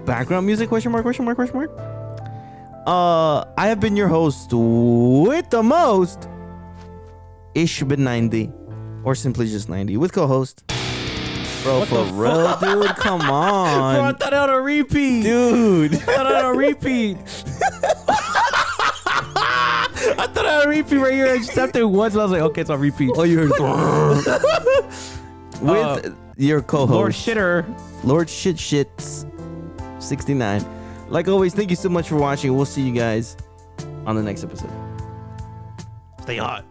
Background music? Question mark? I have been your host with the most, Ishbin90, or simply just 90, with co-host. Bro, What for the real, dude, come on. Bro, I thought it on a repeat. Dude. I thought it on a repeat. I thought I had a repeat right here. I just tapped it once and I was like, okay, it's on repeat. Oh, you heard with your co-host, Lord Shitter. Lord Shits 69. Like always, thank you so much for watching. We'll see you guys on the next episode. Stay hot.